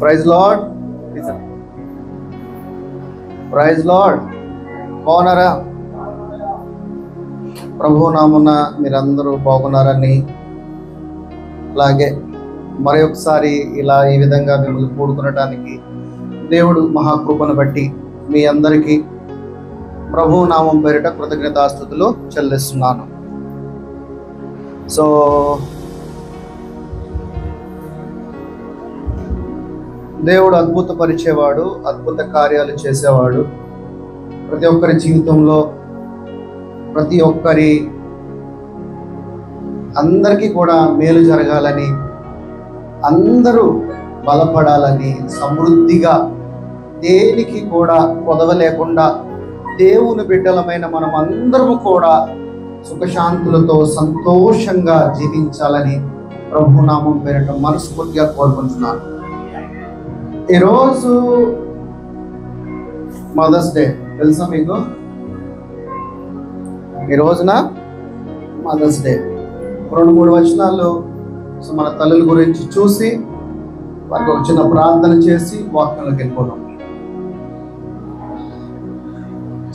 Praise lord, praise lord. బాగున్నారా? ప్రభు నామున మీరందరూ బాగున్నారని, అలాగే మరి ఒకసారి ఇలా ఈ విధంగా మిమ్మల్ని కూడుకునడానికి దేవుడు మహాకృపను బట్టి మీ అందరికీ ప్రభు నామం పేరిట కృతజ్ఞతాస్తుతులు చెల్లిస్తున్నాను. సో దేవుడు అద్భుతపరిచేవాడు, అద్భుత కార్యాలు చేసేవాడు. ప్రతి ఒక్కరి జీవితంలో ప్రతి ఒక్కరి అందరికీ కూడా మేలు జరగాలని, అందరూ బలపడాలని, సమృద్ధిగా దేనికి కూడా కొదవ లేకుండా దేవుని బిడ్డలమైన మనం అందరము కూడా సుఖశాంతులతో సంతోషంగా జీవించాలని ప్రభునామం పేరిట మనస్ఫూర్తిగా కోరుకుంటున్నాను. ఈరోజు మదర్స్ డే తెలుసా మీకు? ఈ రోజున మదర్స్ డే. 2-3 వచనాలు మన తల్లుల గురించి చూసి వారికి ఒక చిన్న ప్రార్థన చేసి వాక్యంలోకి వెళ్ళిపోదాం.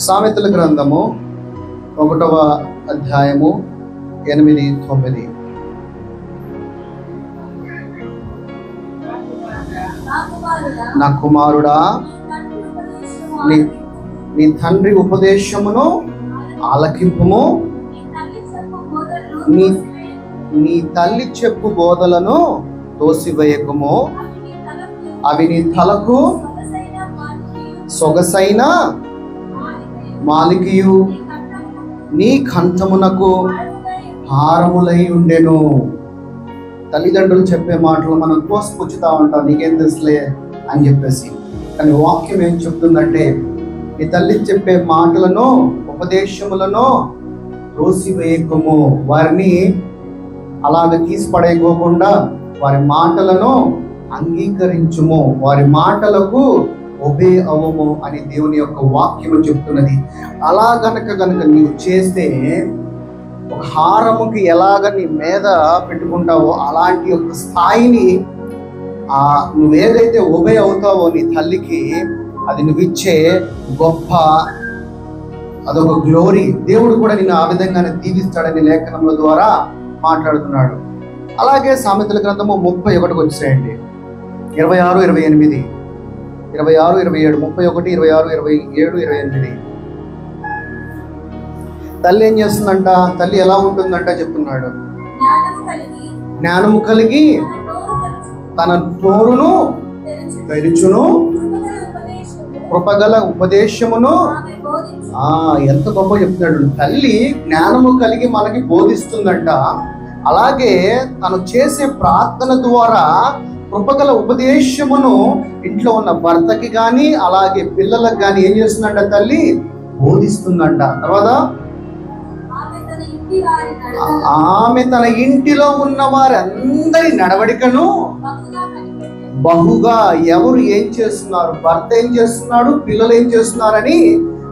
సామెతల గ్రంథము 1వ అధ్యాయము 8-9. నా కుమారుడా, నీ తండ్రి ఉపదేశమును ఆలకింపుము, నీ తల్లి చెప్పు బోధలను తోసివేయకుము. అవి నీ తలకు సొగసైన మాలికయు, నీ కంఠమునకు హారములై ఉండెను. తల్లిదండ్రులు చెప్పే మాటలు మనం తోసిపుచ్చుతా ఉంటాం, నీకేం తెలుసులే అని చెప్పేసి. కానీ వాక్యం ఏం చెప్తుందంటే, నీ తల్లి చెప్పే మాటలను, ఉపదేశములను తోసివేయకము. వారిని అలాగ తీసి పడేయకోకుండా వారి మాటలను అంగీకరించుము, వారి మాటలకు ఒబే అవ్వము అని దేవుని యొక్క వాక్యము చెప్తున్నది. అలా గనక నీవు చేస్తే ఒక హారముకి ఎలాగ నీ మీద పెట్టుకుంటావో అలాంటి ఒక స్థాయిని నువ్వేదైతే ఒబే అవుతావో నీ తల్లికి, అది నువ్విచ్చే గొప్ప అదొక గ్లోరీ. దేవుడు కూడా నిన్ను ఆ విధంగానే దీవిస్తాడని లేఖనముల ద్వారా మాట్లాడుతున్నాడు. అలాగే సామెతల గ్రంథము 31కి వచ్చేయండి. 26, 28, 26, 27, 31, 26, 27, 28. తల్లి ఏం చేస్తుందంట? తల్లి ఎలా ఉంటుందంట చెప్తున్నాడు. జ్ఞానము కలిగి తన నోరును తెరుచును, కృపగల ఉపదేశమును. ఎంత గొప్ప చెప్తున్నాడు. తల్లి జ్ఞానము కలిగి మనకి బోధిస్తుందంట. అలాగే తను చేసే ప్రార్థన ద్వారా కృపగల ఉపదేశమును ఇంట్లో ఉన్న భర్తకి కానీ అలాగే పిల్లలకు కానీ ఏం చేస్తుందంట? తల్లి బోధిస్తుందంట. తర్వాత ఆమె తన ఇంటిలో ఉన్న వారందరి నడవడికను బహుగా, ఎవరు ఏం చేస్తున్నారు, భర్త ఏం చేస్తున్నాడు, పిల్లలు ఏం చేస్తున్నారని,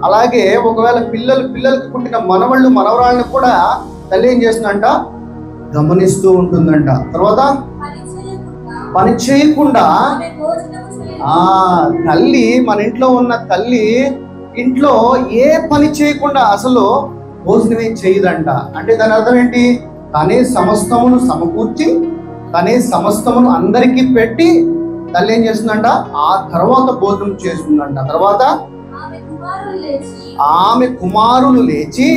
అలాగే ఒకవేళ పిల్లలకి పుట్టిన మనవళ్ళు మనవరాళ్ళని కూడా తల్లి ఏం చేస్తుందంట? గమనిస్తూ ఉంటుందంట. తర్వాత పని చేయకుండా తల్లి, మన ఇంట్లో ఉన్న తల్లి ఇంట్లో ఏ పని చేయకుండా అసలు భోజనమే చేయదంట. అంటే దాని అర్థం ఏంటి? తనే సమస్తమును సమకూర్చి, తనే సమస్తమును అందరికీ పెట్టి తల్లి ఏం చేస్తుందంట? ఆ తర్వాత భోజనం చేస్తుందంట. తర్వాత ఆమె కుమారులు లేచి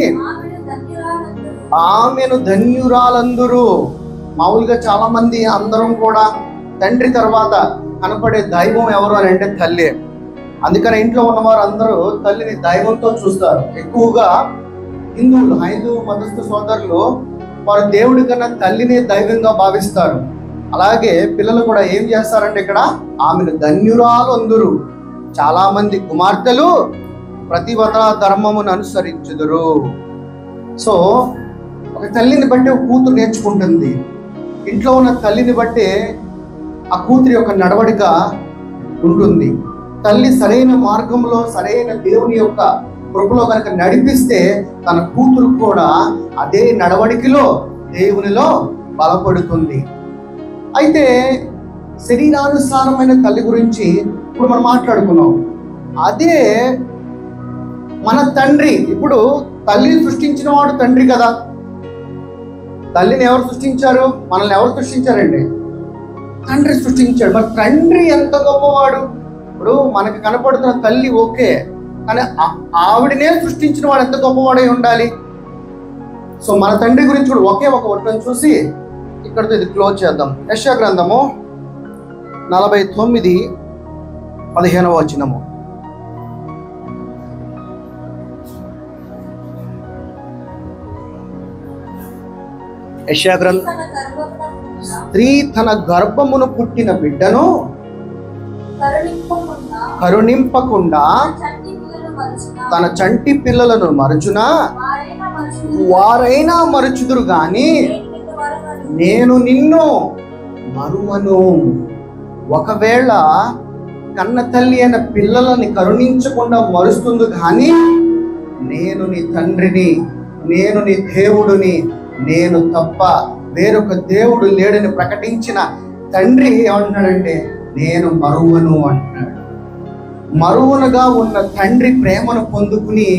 ఆమెను ధన్యురాలందురు. మామూలుగా చాలా మంది అందరం కూడా తండ్రి తర్వాత కనపడే దైవం ఎవరు అని అంటే తల్లి. అందుకని ఇంట్లో ఉన్నవారు అందరూ తల్లిని దైవంతో చూస్తారు. ఎక్కువగా హిందువులు, హైందవ మతస్థ సోదరులు వారు దేవుడి కన్నా తల్లిని దైవంగా భావిస్తారు. అలాగే పిల్లలు కూడా ఏం చేస్తారంటే ఇక్కడ ఆమెను ధన్యురాలు అందురు. చాలా మంది కుమార్తెలు ప్రతివత ధర్మమును అనుసరించుదురు. సో ఒక తల్లిని బట్టి ఒక కూతురు నేర్చుకుంటుంది. ఇంట్లో ఉన్న తల్లిని బట్టి ఆ కూతురి యొక్క నడవడిక ఉంటుంది. తల్లి సరైన మార్గంలో, సరైన దేవుని యొక్క కృపలో కనుక నడిపిస్తే తన కూతురు కూడా అదే నడవడికలో దేవునిలో బలపడుతుంది. అయితే శరీరానుసారమైన తల్లి గురించి ఇప్పుడు మనం మాట్లాడుకున్నాం. అదే మన తండ్రి. ఇప్పుడు తల్లిని సృష్టించిన వాడు తండ్రి కదా. తల్లిని ఎవరు సృష్టించారు? మనల్ని ఎవరు సృష్టించారండి? తండ్రి సృష్టించాడు. మరి తండ్రి ఎంత గొప్పవాడు! ఇప్పుడు మనకి కనపడుతున్న తల్లి ఓకే, కానీ ఆవిడనే సృష్టించిన వాడు ఎంత గొప్పవాడై ఉండాలి. సో మన తండ్రి గురించి కూడా ఒకే ఒక వచనం చూసి ఇక్కడితో ఇది క్లోజ్ చేద్దాం. యెషయా గ్రంథము 49:15 వచనము. యెషయా గ్రంథం, స్త్రీ తన గర్భమును పుట్టిన బిడ్డను కరుణింపకుండా తన చంటి పిల్లలను మరచునా వారైనా మరచుదురు గాని నేను నిన్ను మరువను. ఒకవేళ కన్న తల్లి అయిన పిల్లలని కరుణించకుండా మరుస్తుంది కానీ నేను నీ తండ్రిని, నేను నీ దేవుడిని, నేను తప్ప వేరొక దేవుడు లేడని ప్రకటించిన తండ్రి ఏమంటున్నాడంటే నేను మరువను అంటున్నాడు. మరువనుగా ఉన్న తండ్రి ప్రేమను పొందుకుని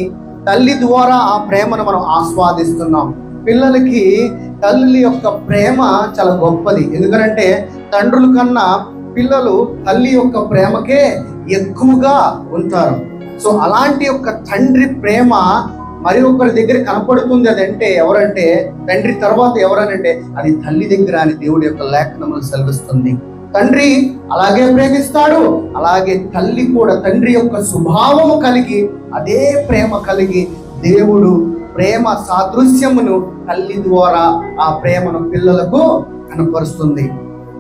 తల్లి ద్వారా ఆ ప్రేమను మనం ఆస్వాదిస్తున్నాం. పిల్లలకి తల్లి యొక్క ప్రేమ చాలా గొప్పది. ఎందుకంటే తండ్రుల కన్నా పిల్లలు తల్లి యొక్క ప్రేమకే ఎక్కువగా ఉంటారు. సో అలాంటి యొక్క తండ్రి ప్రేమ మరి ఒకరి దగ్గర కనపడుతుంది. అదంటే ఎవరంటే తండ్రి తర్వాత ఎవరనంటే అది తల్లి దగ్గర అని దేవుడి యొక్క లేఖనములు సెలవిస్తుంది. తండ్రి అలాగే ప్రేమిస్తాడు, అలాగే తల్లి కూడా తండ్రి యొక్క స్వభావము కలిగి అదే ప్రేమ కలిగి దేవుడు ప్రేమ సాదృశ్యమును తల్లి ద్వారా ఆ ప్రేమను పిల్లలకు కనపరుస్తుంది.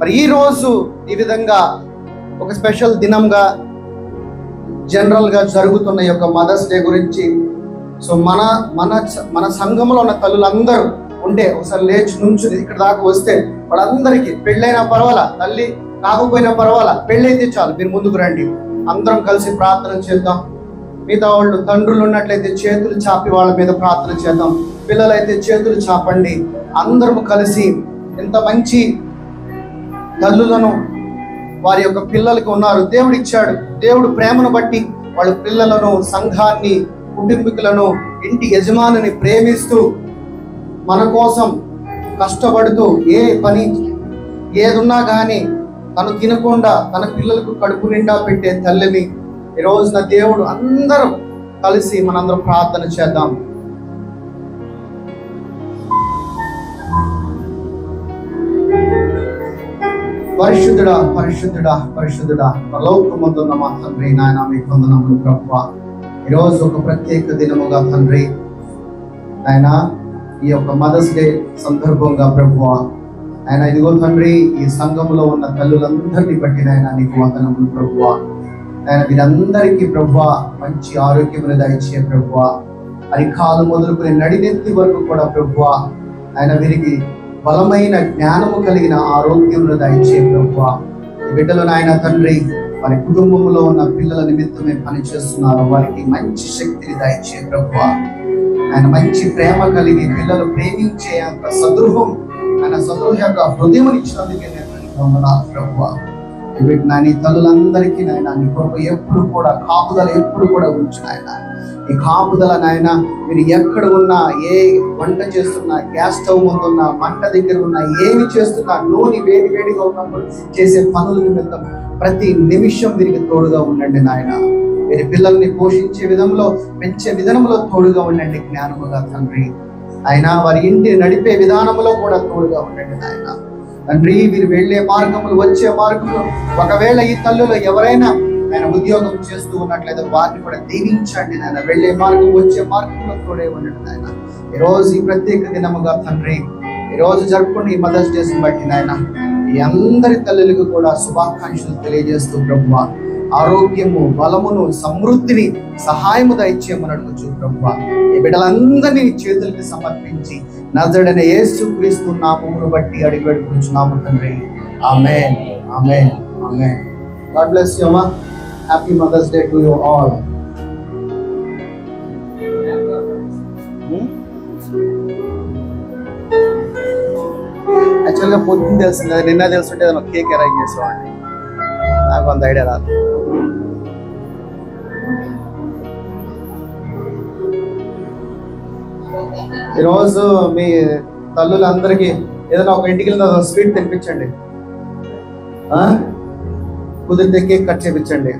మరి ఈ రోజు ఈ విధంగా ఒక స్పెషల్ దినంగా జనరల్ గా జరుగుతున్న ఈ యొక్క మదర్స్ డే గురించి సో మన మన మన సంఘంలో ఉన్న తల్లులందరూ ఉంటే ఒకసారి లేచి నుంచి ఇక్కడ దాకా వస్తే వాళ్ళందరికీ పెళ్ళైనా పర్వాలా, తల్లి కాకపోయినా పర్వాలా, పెళ్ళైతే చాలు మీరు ముందుకు రండి. అందరం కలిసి ప్రార్థన చేద్దాం. మిగతా వాళ్ళు తండ్రులు ఉన్నట్లయితే చేతులు చాపి వాళ్ళ మీద ప్రార్థన చేద్దాం. పిల్లలైతే చేతులు చాపండి. అందరం కలిసి ఎంత మంచి తల్లులను వారి యొక్క పిల్లలకి ఉన్నారు. దేవుడు ఇచ్చాడు. దేవుడు ప్రేమను బట్టి వాళ్ళ పిల్లలను, సంఘాన్ని, కుటుంబీకులను, ఇంటి యజమానిని ప్రేమిస్తూ మన కోసం కష్టపడుతూ ఏ పని ఏదున్నా కానీ తను తినకుండా తన పిల్లలకు కడుపు నిండా పెట్టే తల్లిని ఈ రోజున దేవుడు అందరం కలిసి మనందరం ప్రార్థన చేద్దాం. పరిశుద్ధుడా పరిశుద్ధుడా పరిశుద్ధుడా పరలోకమందున్న మా తండ్రి, నాయన మీకు వందనములు ప్రభువా. ఈరోజు ఒక ప్రత్యేక దినముగా తండ్రి ఆయన ఈ యొక్క మదర్స్ డే సందర్భంగా ప్రభువా ఆయన ఇదిగో తండ్రి ఈ సంఘంలో ఉన్న తల్లులందరినీ బట్టి నాయన నీకు వందనములు ప్రభువా. ఆయన వీరందరికీ ప్రభువా మంచి ఆరోగ్యమును దయచే ప్రభువా. అరికాలు మొదలుకుని నడినెత్తి వరకు కూడా ప్రభువా ఆయన వీరికి బలమైన జ్ఞానము కలిగిన ఆరోగ్యమును దయచే ప్రభువా. ఈ బిడ్డలు నాయన తండ్రి వారి కుటుంబంలో ఉన్న పిల్లల నిమిత్తమే పనిచేస్తున్నారు. వారికి మంచి శక్తిని దయచే ప్రభువా. ఆయన మంచి ప్రేమ కలిగి పిల్లలు ప్రేమించే అంత సదృహం ఆయన సదృహ యొక్క హృదయం ఇచ్చినందుకే నేను వందనాలు ప్రభువా. వీటి నాని తల్లులందరికీ నాయన నీ కృప ఎప్పుడు కూడా కాపుదల ఎప్పుడు కూడా ఉంచు నాయన. ఈ కాపుదల నాయన మీరు ఎక్కడ ఉన్నా, ఏ వంట చేస్తున్నా, గ్యాస్ స్టవ్ ముందు ఉన్నా, మంట దగ్గర ఉన్నా, ఏమి చేస్తున్నా, నూనె వేడి వేడిగా ఉన్నప్పుడు చేసే పనుల నిమిత్తం ప్రతి నిమిషం వీరికి తోడుగా ఉండండి నాయన. వీరి పిల్లల్ని పోషించే విధంలో, పెంచే విధానంలో తోడుగా ఉండండి జ్ఞానముగా తండ్రి. ఆయన వారి ఇంటిని నడిపే విధానంలో కూడా తోడుగా ఉండండి నాయన తండ్రి. వీరు వెళ్లే మార్గములు, వచ్చే మార్గములు, ఒకవేళ ఈ తల్లులో ఎవరైనా ఆయన ఉద్యోగం చేస్తూ ఉన్నట్లయితే వారిని కూడా దీవించండి నాయన. వెళ్లే మార్గం, వచ్చే మార్గంలో తోడే ఉండండి నాయన. ఈ రోజు ఈ ప్రత్యేక దినముగా తండ్రి ఈ రోజు జరుపుకుని ఈ మదర్స్ డేస్ బట్టి నాయన ఈ అందరి తల్లులకు కూడా శుభాకాంక్షలు తెలియజేస్తూ ప్రభువా ఆరోగ్యము, బలమును, సమృద్ధిని, సహాయము దయచేయమని అడుగుచు ప్రభువా. ఈ బిడ్డలందరినీ చేతులకి సమర్పించి నజరుడైన యేసుక్రీస్తు నామమును బట్టి అడిగి వేడుకుంటున్నాము తండ్రి. ఆమేన్, ఆమేన్, ఆమేన్. God bless you, Ma. Happy Mother's Day to you all. యాక్చువల్గా పొద్దున్న తెలిసింది కదా, నిన్న తెలుసుంటే ఏదైనా కేక్ అరేంజ్ చేసేవాడిని. నాకు అంత ఐడియా రాదు. ఈరోజు మీ తల్లులందరికీ ఏదైనా ఒక ఇంటికి వెళ్ళిన స్వీట్ తినిపించండి, కుదిరితే కేక్ కట్ చేయించండి.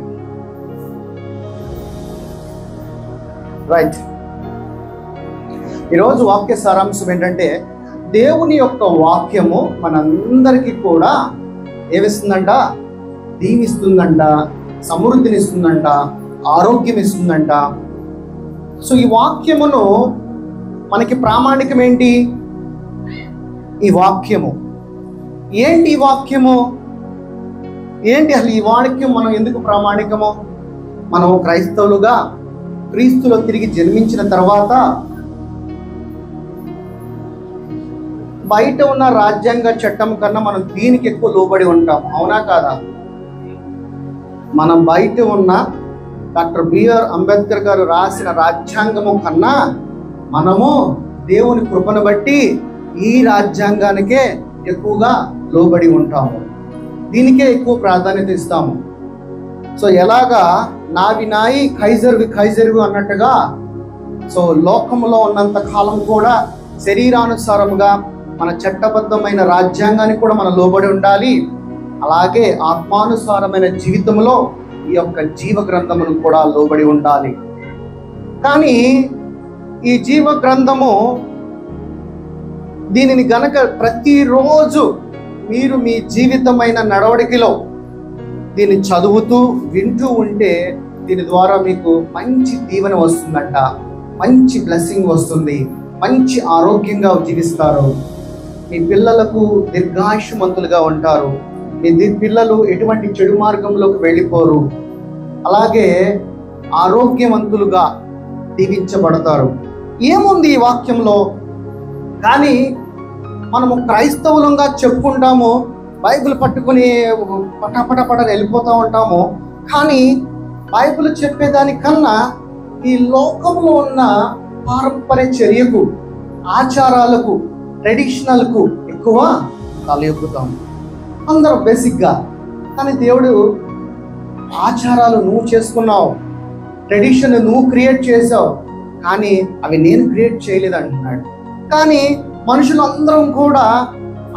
రైట్. ఈరోజు వాక్య సారాంశం ఏంటంటే, దేవుని యొక్క వాక్యము మనందరికీ కూడా ఏమిస్తుందంట? దీవిస్తుందంట, సమృద్ధిని ఇస్తుందంట, ఆరోగ్యం ఇస్తుందంట. సో ఈ వాక్యమును మనకి ప్రామాణికం ఏంటి? ఈ వాక్యము ఏంటి? ఈ వాక్యము ఏంటి అసలు? ఈ వాక్యం మనం ఎందుకు ప్రామాణికము? మనం క్రైస్తవులుగా క్రీస్తులో తిరిగి జన్మించిన తర్వాత బయట ఉన్న రాజ్యాంగ చట్టం కన్నా మనం దీనికి ఎక్కువ లోబడి ఉంటాం, అవునా కాదా? మనం బయట ఉన్న డాక్టర్ బిఆర్ అంబేద్కర్ గారు రాసిన రాజ్యాంగము కన్నా మనము దేవుని కృపను బట్టి ఈ రాజ్యాంగానికే ఎక్కువగా లోబడి ఉంటాము, దీనికే ఎక్కువ ప్రాధాన్యత ఇస్తాము. సో ఎలాగా నావి నాయి ఖైజర్వి ఖైజర్వి అన్నట్టుగా, సో లోకంలో ఉన్నంత కాలం కూడా శరీరానుసారముగా మన చట్టబద్ధమైన రాజ్యాంగానికి కూడా మనం లోబడి ఉండాలి. అలాగే ఆత్మానుసారమైన జీవితంలో ఈ యొక్క జీవ గ్రంథమును కూడా లోబడి ఉండాలి. కానీ ఈ జీవ గ్రంథము దీనిని గనక ప్రతిరోజు మీరు మీ జీవితమైన నడవడికలో దీన్ని చదువుతూ వింటూ ఉంటే దీని ద్వారా మీకు మంచి దీవెన వస్తుందంట, మంచి బ్లెస్సింగ్ వస్తుంది, మంచి ఆరోగ్యంగా జీవిస్తారు, మీ పిల్లలకు దీర్ఘాయుష్మంతులుగా ఉంటారు, మీ పిల్లలు ఎటువంటి చెడు మార్గంలోకి వెళ్ళిపోరు, అలాగే ఆరోగ్యవంతులుగా దీవించబడతారు. ఏముంది ఈ వాక్యంలో? కానీ మనము క్రైస్తవులంగా చెప్పుకుంటాము, బైబిల్ పట్టుకుని పటపటపట వెళ్ళిపోతూ ఉంటాము. కానీ బైబిల్ చెప్పేదానికన్నా ఈ లోకంలో ఉన్న పారంపర్య చర్యకు, ఆచారాలకు, ట్రెడిషనల్కు ఎక్కువ తలయొక్కుతాం అందరం బేసిక్గా. కానీ దేవుడు ఆచారాలు నువ్వు చేసుకున్నావు, ట్రెడిషన్ నువ్వు క్రియేట్ చేసావు, కానీ అవి నేను క్రియేట్ చేయలేదు అంటున్నాడు. కానీ మనుషులందరం కూడా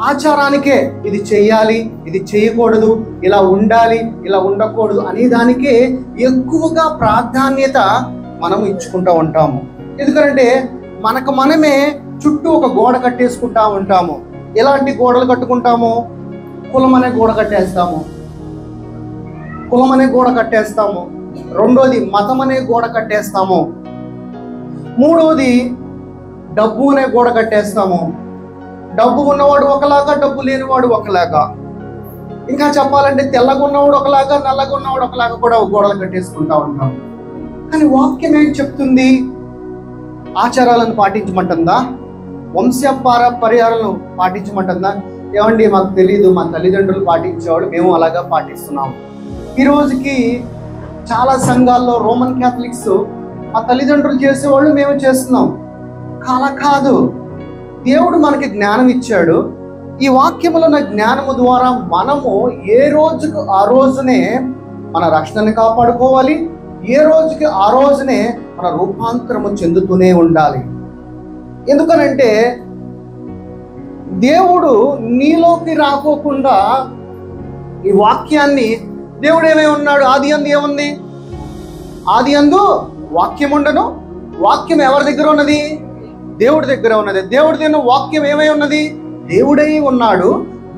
ఆచారానికే ఇది చేయాలి, ఇది చేయకూడదు, ఇలా ఉండాలి, ఇలా ఉండకూడదు అనే దానికే ఎక్కువగా ప్రాధాన్యత మనం ఇచ్చుకుంటూ ఉంటాము. ఎందుకంటే మనకు మనమే చుట్టూ ఒక గోడ కట్టేసుకుంటా ఉంటాము. ఎలాంటి గోడలు కట్టుకుంటాము? కులం అనే గోడ కట్టేస్తాము, కులం అనే గోడ కట్టేస్తాము. రెండోది మతం అనే గోడ కట్టేస్తాము. మూడోది డబ్బు అనే గోడ కట్టేస్తాము. డబ్బు ఉన్నవాడు ఒకలాగా, డబ్బు లేనివాడు ఒకలాగా. ఇంకా చెప్పాలంటే తెల్లగా ఉన్నవాడు ఒకలాగా, నల్లగా ఉన్నవాడు ఒకలాగా కూడా గోడలు కట్టేసుకుంటా ఉంటాం. కానీ వాక్యం ఏం చెప్తుంది? ఆచారాలను పాటించమంటుందా? వంశపారంపర్యాలను పాటించమంటుందా? ఏమండి మాకు తెలీదు, మా తల్లిదండ్రులు పాటించేవాడు, మేము అలాగా పాటిస్తున్నాము. ఈ రోజుకి చాలా సంఘాల్లో రోమన్ క్యాథలిక్స్ మా తల్లిదండ్రులు చేసేవాళ్ళు మేము చేస్తున్నాం. అలా కాదు. దేవుడు మనకి జ్ఞానం ఇచ్చాడు. ఈ వాక్యములో ఉన్న జ్ఞానము ద్వారా మనము ఏ రోజుకు ఆ రోజునే మన రక్షణని కాపాడుకోవాలి, ఏ రోజుకి ఆ రోజునే మన రూపాంతరము చెందుతూనే ఉండాలి. ఎందుకనంటే దేవుడు నీలోకి రాకోకుండా ఈ వాక్యాన్ని, దేవుడు ఏమై ఉన్నాడు? ఆది అందు ఏముంది? ఆది అందు వాక్యం ఉండను. వాక్యం ఎవరి దగ్గర ఉన్నది? దేవుడి దగ్గర ఉన్నది. దేవుడి దగ్గర వాక్యం ఏమై ఉన్నది? దేవుడై ఉన్నాడు.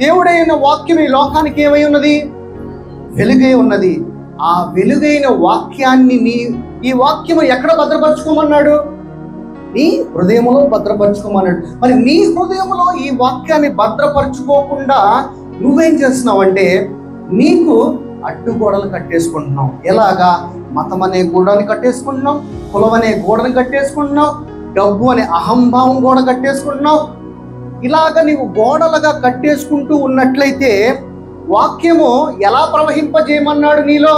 దేవుడైన వాక్యం ఈ లోకానికి ఏమై ఉన్నది? వెలుగై ఉన్నది. ఆ వెలుగైన వాక్యాన్ని ఈ వాక్యము ఎక్కడ భద్రపరచుకోమన్నాడు? నీ హృదయములో భద్రపరచుకోమన్నాడు. మరి నీ హృదయములో ఈ వాక్యాన్ని భద్రపరచుకోకుండా నువ్వేం చేస్తున్నావంటే నీకు అడ్డుగోడలు కట్టేసుకుంటున్నావు. ఎలాగా? మతం అనే గోడని కట్టేసుకుంటున్నావు, కులం అనే గోడని కట్టేసుకుంటున్నావు, డబ్బు అనే అహంభావం గోడ కట్టేసుకుంటున్నావు. ఇలాగ నీవు గోడలుగా కట్టేసుకుంటూ ఉన్నట్లయితే వాక్యము ఎలా ప్రవహింపజేయమన్నాడు? నీలో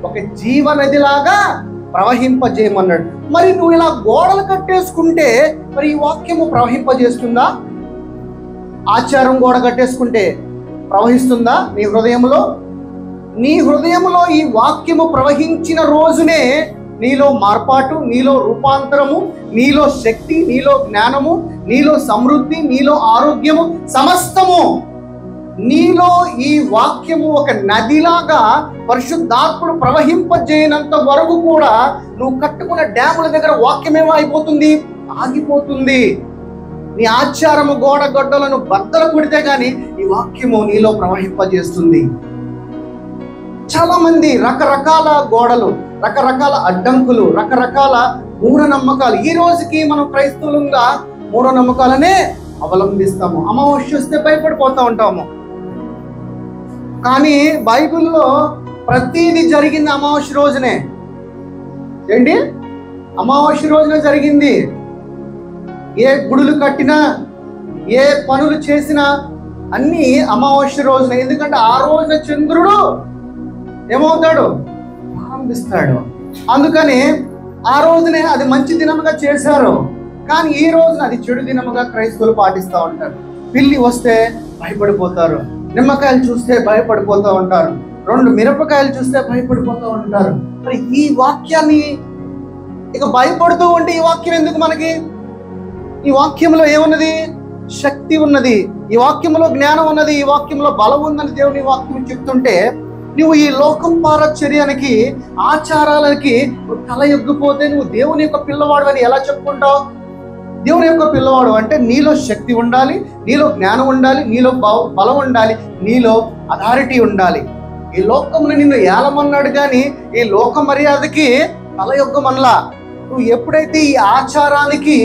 ఒక జీవనదిలాగా ప్రవహింపజేయమన్నాడు. మరి నువ్వు ఇలా గోడలు కట్టేసుకుంటే మరి ఈ వాక్యము ప్రవహింపజేస్తుందా? ఆచారం గోడ కట్టేసుకుంటే ప్రవహిస్తుందా నీ హృదయంలో? నీ హృదయంలో ఈ వాక్యము ప్రవహించిన రోజునే నీలో మార్పాటు, నీలో రూపాంతరము, నీలో శక్తి, నీలో జ్ఞానము, నీలో సమృద్ధి, నీలో ఆరోగ్యము, సమస్తము నీలో ఈ వాక్యము ఒక నదిలాగా పరిశుద్ధాత్ముడు ప్రవహింపజేయనంత వరకు కూడా నువ్వు కట్టుకున్న డ్యాముల దగ్గర వాక్యమేమో అయిపోతుంది, ఆగిపోతుంది. నీ ఆచారము గోడ గడ్డలను బద్దలు కొడితే గాని ఈ వాక్యము నీలో ప్రవహింపజేస్తుంది. చాలా మంది రకరకాల గోడలు, రకరకాల అడ్డంకులు, రకరకాల మూఢనమ్మకాలు. ఈ రోజుకి మనం క్రైస్తవులుగా మూఢనమ్మకాలనే అవలంబిస్తాము. అమావాస్య వస్తే భయపడిపోతూ ఉంటాము. కానీ బైబిల్లో ప్రతిదీ జరిగింది అమావాస్య రోజునే. ఏంటి? అమావాస్య రోజునే జరిగింది. ఏ గుడులు కట్టినా, ఏ పనులు చేసినా అన్నీ అమావాస్య రోజున. ఎందుకంటే ఆ రోజున చంద్రుడు ఏమవుతాడు? ఆరంభిస్తాడు. అందుకని ఆ రోజునే అది మంచి దినముగా చేశారు. కానీ ఈ రోజున అది చెడు దినముగా క్రైస్తవులు పాటిస్తూ ఉంటారు. పిల్లి వస్తే భయపడిపోతారు, నిమ్మకాయలు చూస్తే భయపడిపోతూ ఉంటారు, 2 మిరపకాయలు చూస్తే భయపడిపోతూ ఉంటారు. మరి ఈ వాక్యాన్ని ఇక భయపడుతూ ఉంటే ఈ వాక్యం ఎందుకు మనకి? ఈ వాక్యంలో ఏమున్నది? శక్తి ఉన్నది. ఈ వాక్యంలో జ్ఞానం ఉన్నది. ఈ వాక్యంలో బలం ఉందని దేవుని వాక్యం చెప్తుంటే నువ్వు ఈ లోకం పారచర్యానికి, ఆచారాలకి తల ఎగ్గిపోతే నువ్వు దేవుని యొక్క పిల్లవాడు అని ఎలా చెప్పుకుంటావు? దేవుని యొక్క పిల్లవాడు అంటే నీలో శక్తి ఉండాలి, నీలో జ్ఞానం ఉండాలి, నీలో బలం ఉండాలి, నీలో అథారిటీ ఉండాలి. ఈ లోకంలో నిన్ను ఏలమన్నాడు కానీ ఈ లోక మర్యాదకి తలయొగ్గమనలా. నువ్వు ఎప్పుడైతే ఈ ఆచారానికి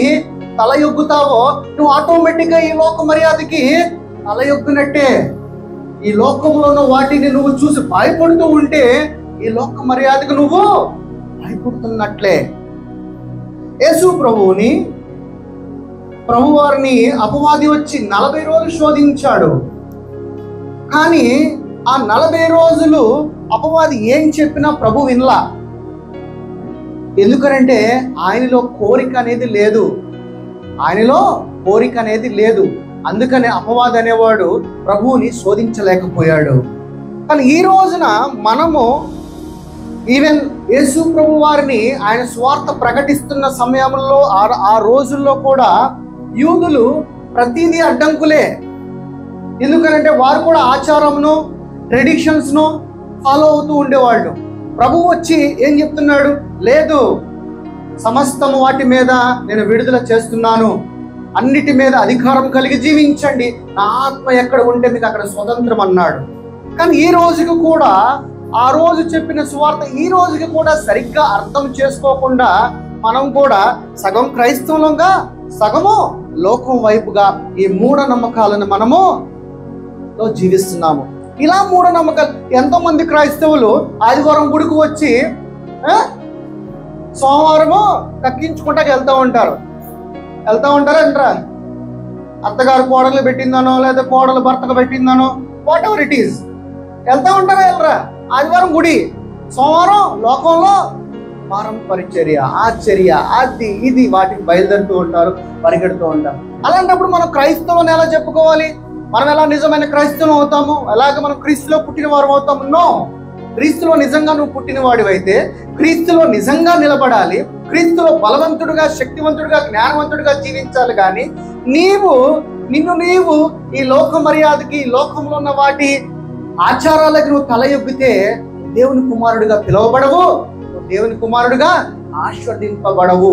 తలయొగ్గుతావో నువ్వు ఆటోమేటిక్గా ఈ లోక మర్యాదకి తలయొగ్గునట్టే. ఈ లోకంలో ఉన్న వాటిని నువ్వు చూసి భయపడుతూ ఉంటే ఈ లోక మర్యాదకు నువ్వు భయపడుతున్నట్లే. యేసు ప్రభువారిని అపవాది వచ్చి 40 రోజులు శోధించాడు. కానీ ఆ 40 రోజులు అపవాది ఏం చెప్పినా ప్రభు వినలా. ఎందుకనంటే ఆయనలో కోరిక అనేది లేదు, ఆయనలో కోరిక అనేది లేదు. అందుకనే అపవాది అనేవాడు ప్రభువుని శోధించలేకపోయాడు. కానీ ఈ రోజున మనము ఈవెన్ యేసు ప్రభు వారిని ఆయన స్వార్థ ప్రకటిస్తున్న సమయంలో ఆ రోజుల్లో కూడా యూదులు ప్రతిదీ అడ్డంకులే. ఎందుకనంటే వారు కూడా ఆచారమును, ట్రెడిషన్స్ను ఫాలో అవుతూ ఉండేవాళ్ళు. ప్రభు వచ్చి ఏం చెప్తున్నాడు? లేదు, సమస్తము వాటి మీద నేను విడుదల చేస్తున్నాను, అన్నిటి మీద అధికారం కలిగి జీవించండి, నా ఆత్మ ఎక్కడ ఉంటే మీకు అక్కడ స్వతంత్రం అన్నాడు. కానీ ఈ రోజుకి కూడా ఆ రోజు చెప్పిన సువార్త ఈ రోజుకి కూడా సరిగ్గా అర్థం చేసుకోకుండా మనం కూడా సగం క్రైస్తవులంగా సగము లోకం వైపుగా ఈ మూఢనమ్మకాలను మనము జీవిస్తున్నాము. ఇలా మూఢనమ్మకాలు. ఎంతో మంది క్రైస్తవులు ఆదివారం గుడికి వచ్చి సోమవారము కక్కించుకుంటా వెళ్తూ ఉంటారా? అత్తగారు కోడలు పెట్టిందనో లేదా కోడలు భర్తకు పెట్టిందనో వాట్ ఎవర్ ఇట్ ఈస్ వెళ్తా ఉంటారా? వెళ్ళరా? ఆదివారం గుడి, సోమవారం లోకంలో వారం పరిచర్య, ఆశ్చర్య, అది ఇది వాటికి బయలుదేరుతూ ఉంటారు, పరిగెడుతూ ఉంటారు. అలాంటప్పుడు మనం క్రైస్తవులను ఎలా చెప్పుకోవాలి? మనం ఎలా నిజమైన క్రైస్తవం అవుతాము? ఎలాగ మనం క్రీస్తులో పుట్టిన వారు అవుతాము? నో. క్రీస్తులో నిజంగా నువ్వు పుట్టినవాడివి అయితే క్రీస్తులో నిజంగా నిలబడాలి, క్రీస్తులో బలవంతుడుగా, శక్తివంతుడుగా, జ్ఞానవంతుడుగా జీవించాలి. కానీ నిన్ను నీవు ఈ లోక మర్యాదకి, ఈ లోకంలో ఉన్న వాటి ఆచారాలకు నువ్వు తల ఎగ్గితే దేవుని కుమారుడిగా పిలువబడవు, దేవుని కుమారుడిగా ఆశీర్వదింపబడవు.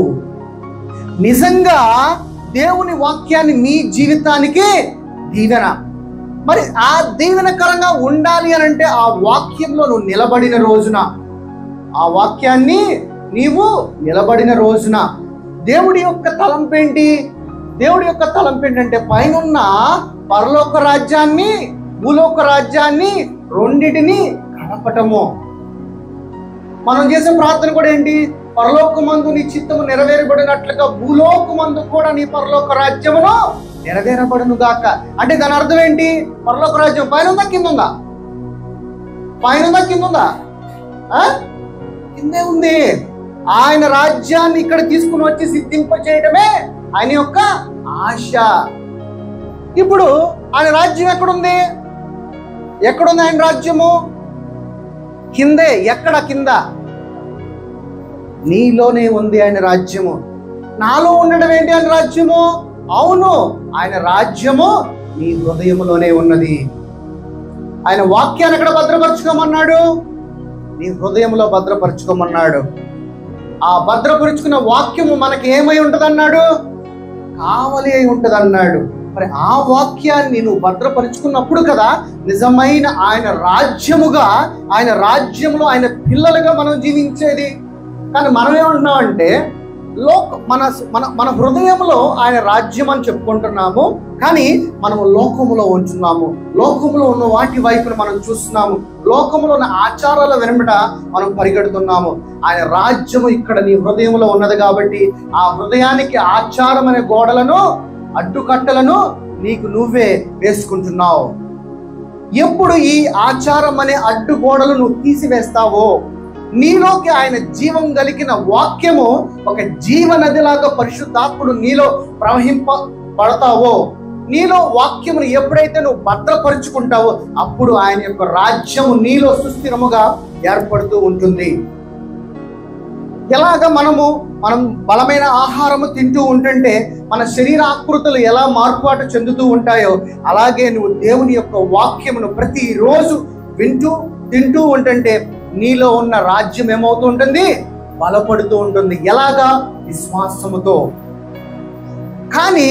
నిజంగా దేవుని వాక్యాన్ని నీ జీవితానికి దీవెన. మరి ఆ దీవెనకరంగా ఉండాలి అని అంటే ఆ వాక్యంలో నువ్వు నిలబడిన రోజున, ఆ వాక్యాన్ని నీవు నిలబడిన రోజున దేవుడి యొక్క తలంపేంటి? దేవుడి యొక్క తలంపేంటంటే పైనున్న పరలోక రాజ్యాన్ని, భూలోక రాజ్యాన్ని రెండిటిని కలపటము. మనం చేసే ప్రార్థన కూడా ఏంటి? పరలోకమందు నీ చిత్తము నెరవేరబడినట్లుగా భూలోకమందు కూడా నీ పరలోక రాజ్యమును నెరవేరబడును గాక. అంటే దాని అర్థం ఏంటి? పరలోక రాజ్యం పైన ఉందా, కింద ఉందా? పైన ఉందా, కింద ఉందా? కిందే ఉంది. ఆయన రాజ్యాన్ని ఇక్కడ తీసుకుని వచ్చి సిద్ధింప చేయడమే ఆయన యొక్క ఆశ. ఇప్పుడు ఆయన రాజ్యం ఎక్కడుంది? ఎక్కడుంది ఆయన రాజ్యము? కిందే. ఎక్కడ? కింద. నీలోనే ఉంది ఆయన రాజ్యము. నాలో ఉండడం ఏంటి ఆయన రాజ్యము? అవును, ఆయన రాజ్యము నీ హృదయంలోనే ఉన్నది. ఆయన వాక్యాన్ని ఎక్కడ భద్రపరచుకోమన్నాడు? నీ హృదయంలో భద్రపరచుకోమన్నాడు. ఆ భద్రపరుచుకున్న వాక్యము మనకి ఏమై ఉంటది అన్నాడు? కావలి అయి ఉంటది అన్నాడు. మరి ఆ వాక్యాన్ని నువ్వు భద్రపరుచుకున్నప్పుడు కదా నిజమైన ఆయన రాజ్యముగా, ఆయన రాజ్యంలో ఆయన పిల్లలుగా మనం జీవించేది. కానీ మనం ఏమంటున్నామంటే మన మన మన హృదయంలో ఆయన రాజ్యం అని చెప్పుకుంటున్నాము, కానీ మనము లోకములో ఉంటున్నాము. లోకములో ఉన్న వాటి వైపున మనం చూస్తున్నాము. లోకములో ఉన్న ఆచారాల వెనుక మనం పరిగెడుతున్నాము. ఆయన రాజ్యము ఇక్కడ నీ హృదయంలో ఉన్నది కాబట్టి ఆ హృదయానికి ఆచారం అనే గోడలను, అడ్డుకట్టలను నీకు నువ్వే వేసుకుంటున్నావు. ఎప్పుడు ఈ ఆచారం అనే అడ్డుగోడలు నువ్వు తీసివేస్తావో, నీలోకి ఆయన జీవం కలిగిన వాక్యము ఒక జీవనదిలాగా పరిశుద్ధాత్ముడు నీలో ప్రవహింపబడతావో, నీలో వాక్యమును ఎప్పుడైతే నువ్వు భద్రపరుచుకుంటావో అప్పుడు ఆయన యొక్క రాజ్యము నీలో సుస్థిరముగా ఏర్పడుతూ ఉంటుంది. ఎలాగ మనం బలమైన ఆహారము తింటూ ఉంటుంటే మన శరీర ఆకృతులు ఎలా మార్పాటు చెందుతూ ఉంటాయో, అలాగే నువ్వు దేవుని యొక్క వాక్యమును ప్రతిరోజు వింటూ తింటూ ఉంటుంటే నీలో ఉన్న రాజ్యం ఏమవుతూ ఉంటుంది? బలపడుతూ ఉంటుంది. ఎలాగా? విశ్వాసముతో. కానీ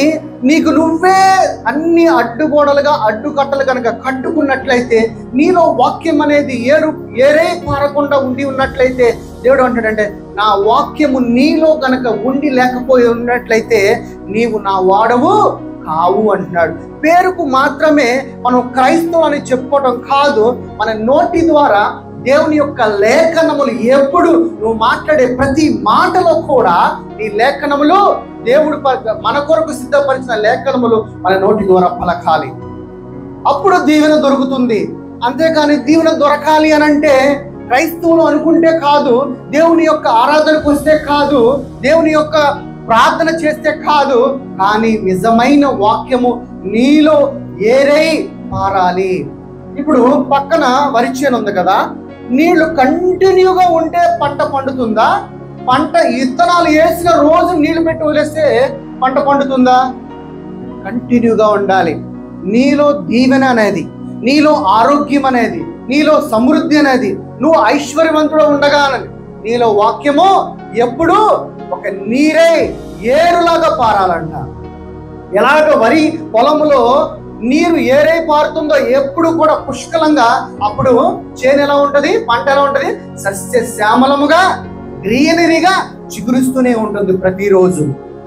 నీకు నువ్వే అన్ని అడ్డుగోడలుగా, అడ్డుకట్టలు కనుక కట్టుకున్నట్లయితే, నీలో వాక్యం అనేది ఏరే పారకుండా ఉండి ఉన్నట్లయితే, దేవుడు అంటాడంటే నా వాక్యము నీలో కనుక ఉండి లేకపోయి ఉన్నట్లయితే నీవు నా వాడవు కావు అంటున్నాడు. పేరుకు మాత్రమే మనం క్రైస్తవులు అని చెప్పుకోవడం కాదు, మన నోటి ద్వారా దేవుని యొక్క లేఖనములు ఎప్పుడు నువ్వు మాట్లాడే ప్రతి మాటలో కూడా నీ లేఖనములు దేవుడు మన కొరకు సిద్ధపరిచిన లేఖనములు మన నోటి ద్వారా పలకాలి. అప్పుడు దీవెన దొరుకుతుంది. అంతేకాని దీవెన దొరకాలి అని అంటే క్రైస్తవులు అనుకుంటే కాదు, దేవుని యొక్క ఆరాధనకు వస్తే కాదు, దేవుని యొక్క ప్రార్థన చేస్తే కాదు, కానీ నిజమైన వాక్యము నీలో ఏరై పారాలి. ఇప్పుడు పక్కన వరి చేను ఉంది కదా, నీళ్లు కంటిన్యూగా ఉంటే పంట పండుతుందా? పంట ఇత్తనాలు వేసిన రోజు నీళ్లు పెట్టి వదిలేస్తే పంట పండుతుందా? కంటిన్యూగా ఉండాలి. నీలో దీవెన అనేది, నీలో ఆరోగ్యం అనేది, నీలో సమృద్ధి అనేది, నువ్వు ఐశ్వర్యవంతుడు ఉండగానని నీలో వాక్యము ఎప్పుడు ఒక నీరే ఏరులాగా పారాలంట. ఎలాగ వరి పొలములో నీరు ఏరై పారుతుందో ఎప్పుడు కూడా పుష్కలంగా, అప్పుడు చేను ఎలా ఉంటది? పంట ఎలా ఉంటది? సస్య శ్యామలముగా, గ్రీనరీగా చిగురుస్తూనే ఉంటుంది ప్రతిరోజు.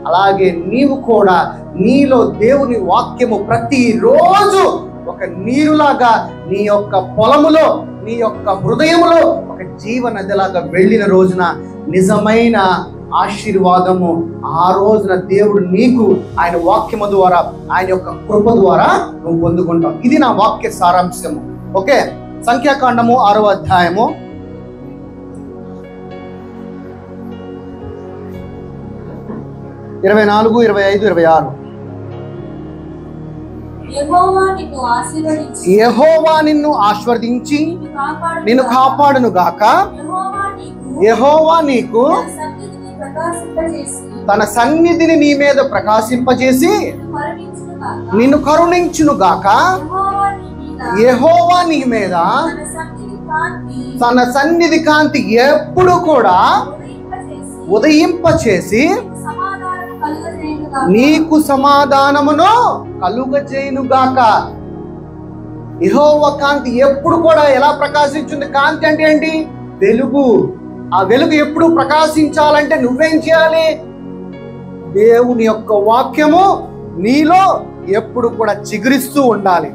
అలాగే నీవు కూడా నీలో దేవుని వాక్యము ప్రతిరోజు ఒక నీరులాగా నీ యొక్క పొలములో, నీ యొక్క హృదయములో ఒక జీవనదిలాగా వెళ్ళిన రోజున నిజమైన ఆశీర్వాదము ఆ రోజున దేవుడు నీకు ఆయన వాక్యము ద్వారా, ఆయన యొక్క కృప ద్వారా నువ్వు పొందుకుంటావు. ఇది నా వాక్య సారాంశము. ఓకే, సంఖ్యాకాండము 6వ అధ్యాయము 24, 25, 26. యెహోవా నిన్ను ఆశీర్వదించి నిన్ను కాపాడును గాక. యెహోవా నీకు తన సన్నిధిని నీ మీద ప్రకాశింపజేసి నిన్ను కరుణించును గాక. యెహోవా నీ మీద తన సన్నిధి కాంతి ఎప్పుడు కూడా ఉదయింపచేసి నీకు సమాధానమును కలుగజేయునుగాక. యెహోవా కాంతి ఎప్పుడు కూడా ఎలా ప్రకాశించింది? కాంతి అంటే ఏంటి? వెలుగు. ఆ వెలుగు ఎప్పుడు ప్రకాశించాలంటే నువ్వేం చేయాలి? దేవుని యొక్క వాక్యము నీలో ఎప్పుడు కూడా చిగురిస్తూ ఉండాలి.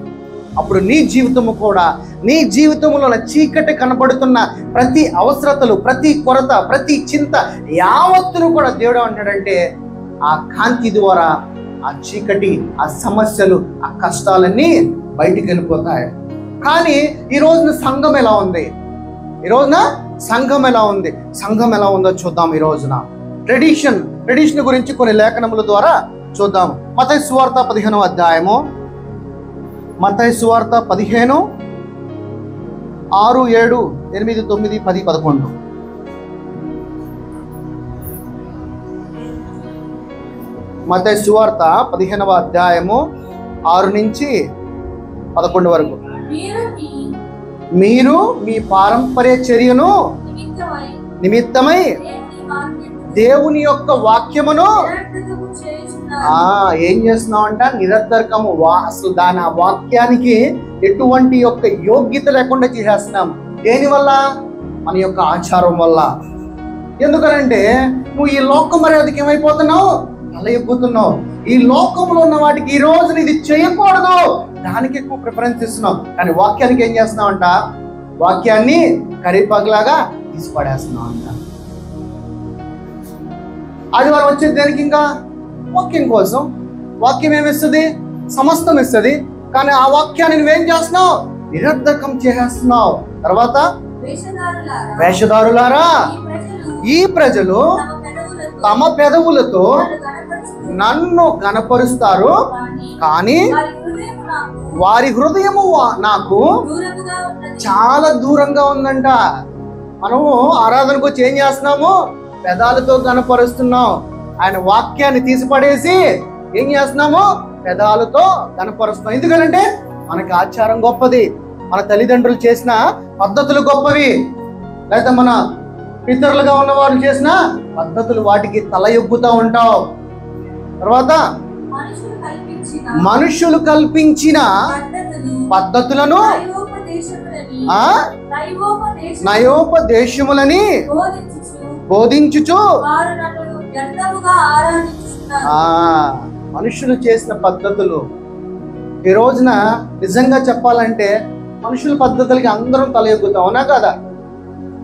అప్పుడు నీ జీవితము కూడా, నీ జీవితంలో చీకటి కనబడుతున్న ప్రతి అవసరతలు, ప్రతి కొరత, ప్రతి చింత యావత్తును కూడా దేవుడు అంటాడంటే ఆ కాంతి ద్వారా ఆ చీకటి, ఆ సమస్యలు, ఆ కష్టాలన్నీ బయటికి వెళ్ళిపోతాయి. కానీ ఈ రోజున సంఘం ఎలా ఉంది? ఈ రోజున సంఘం ఎలా ఉంది? సంఘం ఎలా ఉందో చూద్దాం. ఈ రోజున ట్రెడిషన్ గురించి కొన్ని లేఖనముల ద్వారా చూద్దాం. మత్తయి సువార్త 15వ అధ్యాయము మత్తయి సువార్త 15, 6, 7, 8, 9, 10, 11. మత్తయి సువార్త 15వ అధ్యాయము 6 నుంచి 11 వరకు. మీరు మీ పారంపర్య చర్యను నిమిత్తమై దేవుని యొక్క వాక్యమును ఏం చేస్తున్నామంట? నిరర్ధకము. అసలు దాని ఆ వాక్యానికి ఎటువంటి యొక్క యోగ్యత లేకుండా చేసేస్తున్నాం. దేనివల్ల? మన యొక్క ఆచారం వల్ల. ఎందుకనంటే నువ్వు ఈ లోక మర్యాదకి ఏమైపోతున్నావు? తల ఎగ్గుతున్నావు. ఈ లోకంలో ఉన్న వాటికి ఈ రోజున ఇది చేయకూడదు, దానికి ఎక్కువ ప్రిఫరెన్స్ ఇస్తున్నావు. కానీ వాక్యానికి ఏం చేస్తున్నావు అంట? వాక్యాన్ని కరిపగలాగా తీసి పడేస్తున్నావు అంట. ఆదివారం వచ్చేది దేనికి? ఇంకా వాక్యం కోసం. వాక్యం ఏమిస్తుంది? సమస్తం ఇస్తుంది. కానీ ఆ వాక్యాన్ని నువ్వేం చేస్తున్నావు? నిరర్ధకం చేసేస్తున్నావు. తర్వాత వేషధారులారా, ఈ ప్రజలు తమ పెదవులతో నన్ను గణపరుస్తారు, కానీ వారి హృదయము నాకు చాలా దూరంగా ఉందంట. మనము ఆరాధనకు వచ్చి ఏం చేస్తున్నాము? పెదాలతో గణపరుస్తున్నాం. ఆయన వాక్యాన్ని తీసిపడేసి ఏం చేస్తున్నాము? పెదాలతో గణపరుస్తున్నాం. ఎందుకంటే మనకి ఆచారం గొప్పది, మన తల్లిదండ్రులు చేసిన పద్ధతులు గొప్పవి, లేదా మన పితరులుగా ఉన్న వారు చేసిన పద్ధతులు, వాటికి తల ఎగ్గుతూ ఉంటావు. తర్వాత మనుషులు కల్పించిన పద్ధతులను, నయోపదేశములని బోధించుచు, మనుషులు చేసిన పద్ధతులు. ఈ రోజున నిజంగా చెప్పాలంటే మనుషుల పద్ధతులకి అందరం తల ఎగ్గుతాం, అవునా కదా?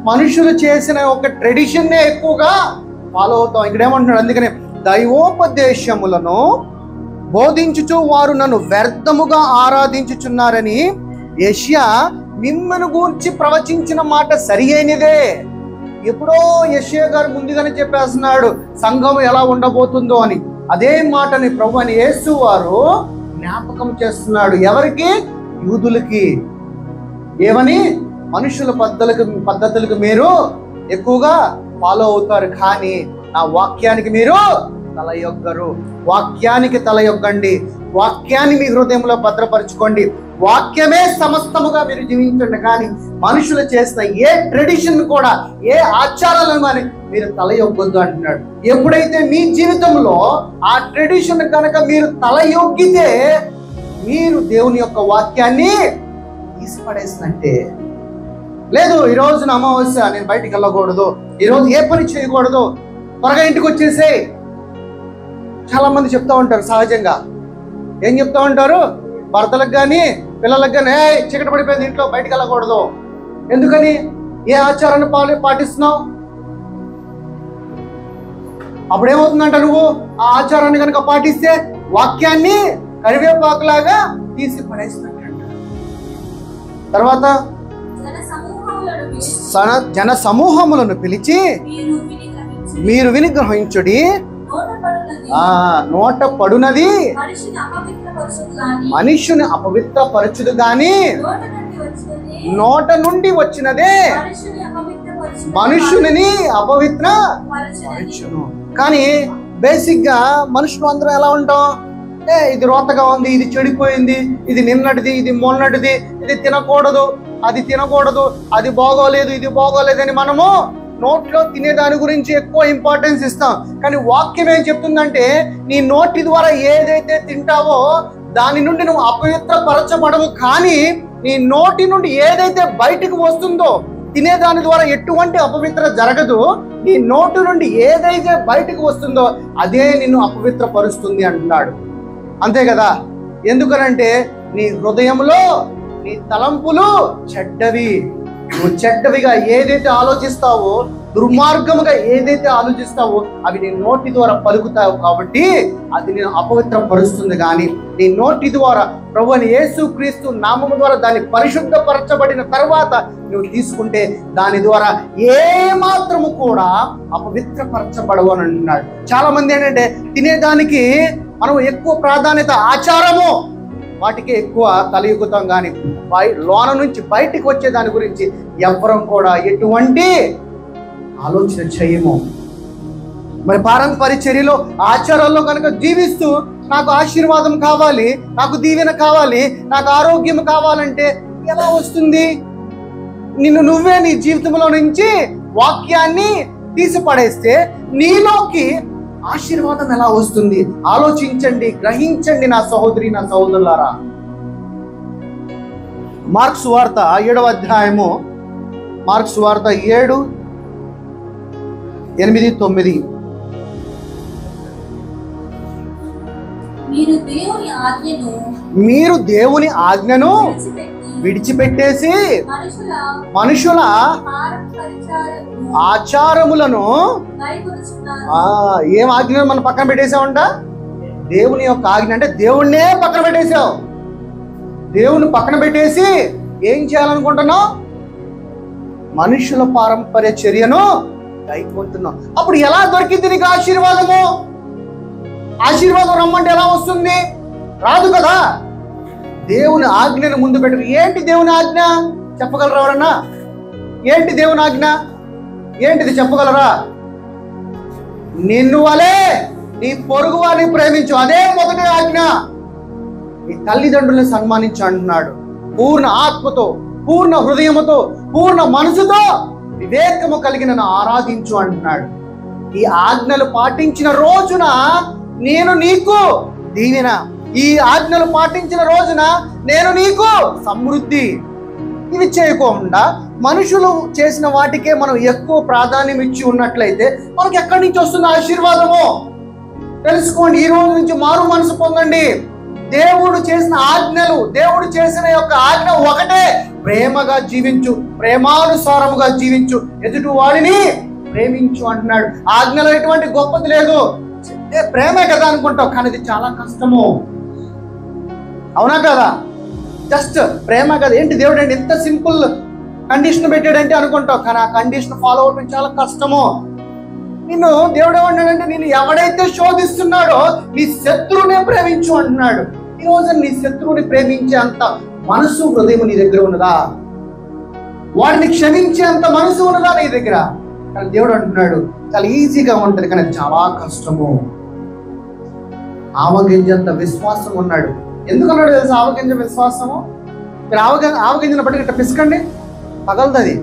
మనుషులు చేసిన ఒక ట్రెడిషన్నే ఎక్కువగా ఫాలో అవుతాం. ఇక్కడ ఏమంటున్నాడు? అందుకనే దైవోపదేశములను బోధించుచు వారు నన్ను వ్యర్థముగా ఆరాధించుచున్నారని యెషయా మిమ్మల్ని గూర్చి ప్రవచించిన మాట సరి అయినదే. ఎప్పుడో యెషయా గారు ముందుగానే చెప్పేస్తున్నాడు సంఘం ఎలా ఉండబోతుందో అని. అదే మాటని ప్రభువైన యేసు వారు జ్ఞాపకం చేస్తున్నాడు. ఎవరికి? యూదులకి. ఏమని? మనుషుల పద్ధతులకు మీరు ఎక్కువగా ఫాలో అవుతారు, కానీ నా వాక్యానికి మీరు తలయొగ్గరు. వాక్యానికి తలయొగ్గండి. వాక్యాన్ని మీ హృదయంలో భద్రపరచుకోండి. వాక్యమే సమస్తముగా మీరు జీవించండి. కానీ మనుషులు చేసిన ఏ ట్రెడిషన్ కూడా, ఏ ఆచారాలను కానీ మీరు తలయొగ్గొద్దు అంటున్నాడు. ఎప్పుడైతే మీ జీవితంలో ఆ ట్రెడిషన్ కనుక మీరు తలయొగ్గితే మీరు దేవుని యొక్క వాక్యాన్ని తీసిపడేసినట్టే. లేదు, ఈ రోజున అమావాస్య, నేను బయటికి వెళ్ళకూడదు, ఈరోజు ఏ పని చేయకూడదు, త్వరగా ఇంటికి వచ్చేసే. చాలా మంది చెప్తా ఉంటారు. సహజంగా ఏం చెప్తా ఉంటారు? భర్తలకు కానీ పిల్లలకు కానీ, చీకటి పడిపోయింది, ఇంట్లో బయటికి వెళ్ళకూడదు. ఎందుకని? ఏ ఆచారాన్ని పాటిస్తున్నావు? అప్పుడేమవుతుందంట? నువ్వు ఆ ఆచారాన్ని కనుక పాటిస్తే వాక్యాన్ని కరివేపాకులాగా తీసి పడేసినట్టు. తర్వాత జన సమూహములను పిలిచి మీరు విని గ్రహించుడి, నోట పడునది మనుష్యుని అపవిత్రపరచుదు గాని నోట నుండి వచ్చినదే మనుష్యుని అపవిత్రపరచును. కానీ బేసిక్ గా మనుషులు అందరం ఎలా ఉంటాం? ఇది రోతగా ఉంది, ఇది చెడిపోయింది, ఇది నిన్నటిది, ఇది మొన్నటిది, ఇది తినకూడదు, అది తినకూడదు, అది బాగోలేదు, ఇది బాగోలేదని మనము నోట్లో తినే దాని గురించి ఎక్కువ ఇంపార్టెన్స్ ఇస్తాం. కానీ వాక్యం ఏం చెప్తుందంటే నీ నోటి ద్వారా ఏదైతే తింటావో దాని నుండి నువ్వు అపవిత్రపరచబడవు. కానీ నీ నోటి నుండి ఏదైతే బయటకు వస్తుందో తినేదాని ద్వారా ఎటువంటి అపవిత్ర జరగదు. నీ నోటి నుండి ఏదైతే బయటకు వస్తుందో అదే నిన్ను అపవిత్రపరుస్తుంది అంటున్నాడు. అంతే కదా? ఎందుకనంటే నీ హృదయంలో నీ తలంపులు చెడ్డవి. నువ్వు చెడ్డవిగా ఏదైతే ఆలోచిస్తావో, దుర్మార్గముగా ఏదైతే ఆలోచిస్తావో అవి నీ నోటి ద్వారా పలుకుతావు. కాబట్టి అది నేను అపవిత్రపరుస్తుంది. కానీ నీ నోటి ద్వారా ప్రభువైన యేసుక్రీస్తు నామము ద్వారా దాన్ని పరిశుద్ధపరచబడిన తర్వాత నువ్వు తీసుకుంటే దాని ద్వారా ఏ మాత్రము కూడా అపవిత్రపరచబడవు అని అంటున్నాడు. చాలా మంది ఏంటంటే తినేదానికి మనం ఎక్కువ ప్రాధాన్యత, ఆచారము, వాటికి ఎక్కువ తలయుగుతాం, కానీ లోన నుంచి బయటికి వచ్చే దాని గురించి ఎవ్వరం కూడా ఎటువంటి ఆలోచన చేయము. మరి పారంపర్య చర్యలో ఆచారాల్లో కనుక జీవిస్తూ నాకు ఆశీర్వాదం కావాలి, నాకు దీవెన కావాలి, నాకు ఆరోగ్యం కావాలంటే ఎలా వస్తుంది? నువ్వే నీ జీవితంలో నుంచి వాక్యాన్ని తీసి పడేస్తే నీలోకి ఆశీర్వాదం ఎలా వస్తుంది? ఆలోచించండి, గ్రహించండి నా సహోదరి, నా సహోదరులారా. మార్క్స్ వార్త 7వ అధ్యాయము, మార్క్స్ వార్త 7, 8, 9. మీరు దేవుని ఆజ్ఞను విడిచిపెట్టేసి మనుషుల ఆచారములను, ఏం ఆజ్ఞను మనం పక్కన పెట్టేసామంట? దేవుని యొక్క ఆజ్ఞ అంటే దేవుణ్ణే పక్కన పెట్టేశావు. దేవుని పక్కన పెట్టేసి ఏం చేయాలనుకుంటున్నావు? మనుషుల పారంపర్య చర్యను గైకొంటున్నావు. అప్పుడు ఎలా దొరికింది నీకు ఆశీర్వాదము? ఆశీర్వాదం రమ్మంటే ఎలా వస్తుంది? రాదు కదా. దేవుని ఆజ్ఞను ముందు పెట్టు. ఏంటి దేవుని ఆజ్ఞ? చెప్పగలరా ఎవరన్నా? ఏంటి దేవుని ఆజ్ఞ? ఏంటిది చెప్పగలరా? నిన్ను వలే నీ పొరుగు వారిని ప్రేమించు, అదే మొదటి ఆజ్ఞ. నీ తల్లిదండ్రులను సన్మానించు అంటున్నాడు. పూర్ణ ఆత్మతో, పూర్ణ హృదయముతో, పూర్ణ మనసుతో వివేకము కలిగిన ఆరాధించు అంటున్నాడు. ఈ ఆజ్ఞలు పాటించిన రోజున నేను నీకు దీవెన, ఈ ఆజ్ఞలు పాటించిన రోజున నేను నీకు సమృద్ధి. ఇవి చేయకుండా మనుషులు చేసిన వాటికే మనం ఎక్కువ ప్రాధాన్యం ఇచ్చి ఉన్నట్లయితే మనకి ఎక్కడి నుంచి వస్తుంది ఆశీర్వాదము? తెలుసుకోండి. ఈ రోజు నుంచి మారు మనసు పొందండి. దేవుడు చేసిన ఆజ్ఞలు, దేవుడు చేసిన యొక్క ఆజ్ఞ ఒకటే, ప్రేమగా జీవించు, ప్రేమానుసారముగా జీవించు, ఎదుటి వాడిని ప్రేమించు అంటున్నాడు. ఆజ్ఞలో ఎటువంటి గొప్పది లేదు, ప్రేమే కదా అనుకుంటావు, కానీ ఇది చాలా కష్టము. అవునా కదా? జస్ట్ ప్రేమ కదా. ఏంటి దేవుడు అంటే ఎంత సింపుల్ కండిషన్ పెట్టాడంటే అనుకుంటావు, కానీ ఆ కండిషన్ ఫాలో అవడం చాలా కష్టము. నిన్ను దేవుడు ఏమన్నాడంటే, నేను ఎవడైతే శోధిస్తున్నాడో నీ శత్రువునే ప్రేమించు అంటున్నాడు. ఈ రోజు నీ శత్రువుని ప్రేమించే అంత మనసు, హృదయం నీ దగ్గర ఉన్నదా? వాడిని క్షమించే అంత మనసు ఉన్నదా నీ దగ్గర? కానీ దేవుడు అంటున్నాడు చాలా ఈజీగా ఉంటుంది, కానీ చాలా కష్టము. ఆవగింజంత విశ్వాసం ఉన్నాడు. ఎందుకన్నాడు తెలుసు? ఆవగింజ విశ్వాసము. మీరు ఆవగింజను బట్టి ఇట్లా పిసకండి, పగలది.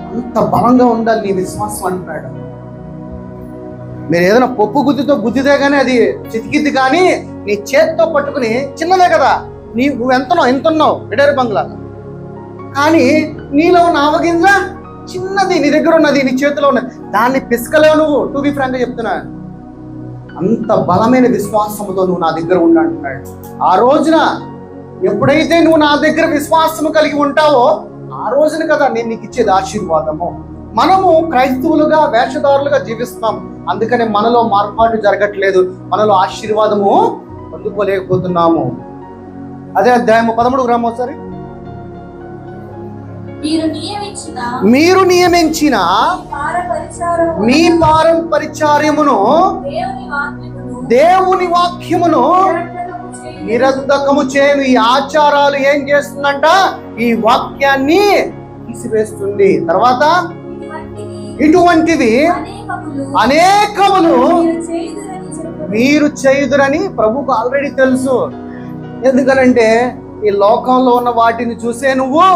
అంత బలంగా ఉండాలి నీ విశ్వాసం అంటున్నాడు. మీరు ఏదైనా పప్పు గుద్దితో గుద్దితే కానీ అది చితికిద్ది, కానీ నీ చేత్తో పట్టుకుని, చిన్నదే కదా, నువ్వు ఎంతున్నావు ఎడేరు బంగ్లా, కానీ నీలో ఉన్న ఆవగింజ చిన్నది, నీ దగ్గర ఉన్నది, నీ చేతిలో ఉన్నది, దాన్ని పిసకలేవు నువ్వు. టు బి ఫ్రాంక్ గా చెప్తున్నా, అంత బలమైన విశ్వాసంతో నువ్వు నా దగ్గర ఉండు అంటున్నాడు. ఆ రోజున ఎప్పుడైతే నువ్వు నా దగ్గర విశ్వాసము కలిగి ఉంటావో ఆ రోజున కదా నేను నీకు ఇచ్చేది ఆశీర్వాదము. మనము క్రైస్తవులుగా, వేషధారులుగా జీవిస్తున్నాం, అందుకనే మనలో మార్పాటు జరగట్లేదు, మనలో ఆశీర్వాదము పొందుకోలేకపోతున్నాము. అదే అధ్యాయము 13 గ్రామం ఒకసారి. మీరు నియమించిన మీ పారంపరిచార్యమును, దేవుని వాక్యమును నిరర్ధకము చేయను. ఈ ఆచారాలు ఏం చేస్తుందంట? ఈ వాక్యాన్ని తీసివేస్తుంది. తర్వాత ఇటువంటివి అనేకములు మీరు చేయుదురని ప్రభుకు ఆల్రెడీ తెలుసు. ఎందుకనంటే ఈ లోకంలో ఉన్న వాటిని చూసే నువ్వు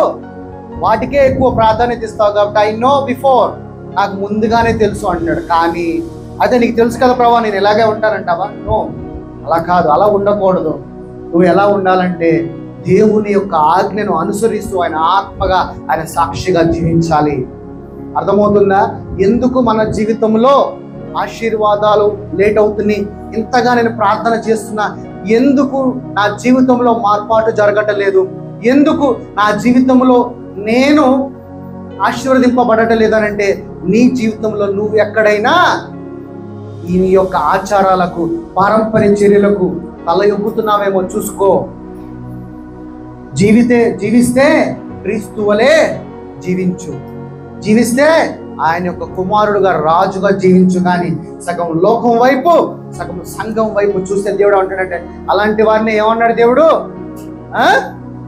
వాటికే ఎక్కువ ప్రాధాన్యత ఇస్తావు కాబట్టి, ఐ నో బిఫోర్, నాకు ముందుగానే తెలుసు అంటున్నాడు. కానీ అదే నీకు తెలుసు కదా ప్రభా, నేను ఇలాగే ఉంటానంటావా? నో, అలా కాదు, అలా ఉండకూడదు. నువ్వు ఎలా ఉండాలంటే దేవుని యొక్క ఆజ్ఞను అనుసరిస్తూ ఆయన ఆత్మగా, ఆయన సాక్షిగా జీవించాలి. అర్థమవుతుందా? ఎందుకు మన జీవితంలో ఆశీర్వాదాలు లేట్ అవుతున్నాయి? ఇంతగా నేను ప్రార్థన చేస్తున్నా, ఎందుకు నా జీవితంలో మార్పాటు జరగటలేదు? ఎందుకు నా జీవితంలో నేను ఆశీర్వదింపబడటం లేదనంటే, నీ జీవితంలో నువ్వు ఎక్కడైనా ఈ యొక్క ఆచారాలకు, పారంపర్య చర్యలకు తల ఎప్పుతున్నావేమో చూసుకో. జీవిస్తే క్రీస్తు వలె జీవించు, జీవిస్తే ఆయన యొక్క కుమారుడుగా, రాజుగా జీవించు. కానీ సగం లోకం వైపు, సగం సంఘం వైపు చూస్తే దేవుడు అంటాడంటే, అలాంటి వారిని ఏమన్నాడు దేవుడు?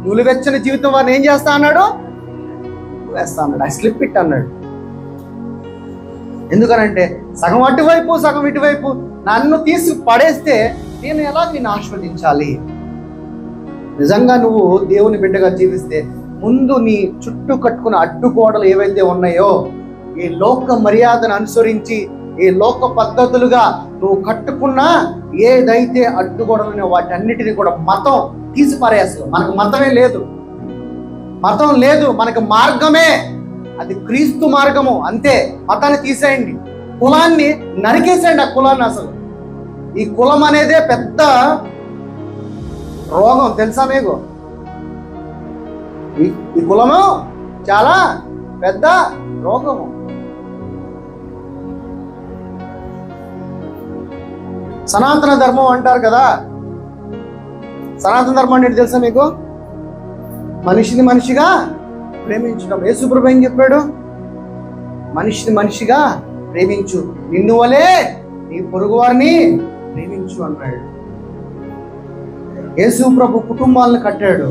నులివెచ్చని జీవితం వారిని ఏం చేస్తా అన్నాడు? వేస్తా అన్నాడు. ఐ స్లిప్ ఇట్ అన్నాడు. ఎందుకనంటే సగం అటువైపు సగం ఇటువైపు నన్ను తీసి పడేస్తే నేను ఎలా నిన్ను ఆస్వాదించాలి? నిజంగా నువ్వు దేవుని బిడ్డగా జీవిస్తే ముందు నీ చుట్టూ కట్టుకున్న అడ్డుగోడలు ఏవైతే ఉన్నాయో, ఈ లోక మర్యాదను అనుసరించి ఈ లోక పద్ధతులుగా నువ్వు కట్టుకున్న ఏదైతే అడ్డుగోడలు వాటన్నిటిని కూడా మతం తీసి పారేస్తావు. మనకు మతమే లేదు, మతం లేదు, మనకు మార్గమే అది క్రీస్తు మార్గము. అంతే. మతాన్ని తీసేయండి, కులాన్ని నరికేసేయండి. ఆ కులాన్ని అసలు ఈ కులం అనేదే పెద్ద రోగం తెలుసా మీకు? ఈ కులము చాలా పెద్ద రోగము. సనాతన ధర్మం అంటారు కదా. సనాతన ధర్మం అంటే తెలుసా మీకు? మనిషిని మనిషిగా ప్రేమించడం. యేసుప్రభు ఏం చెప్పాడు? మనిషిని మనిషిగా ప్రేమించు, నిన్ను వలే నీ పొరుగు వారిని ప్రేమించు అన్నాడు. యేసుప్రభు కుటుంబాలను కట్టాడు.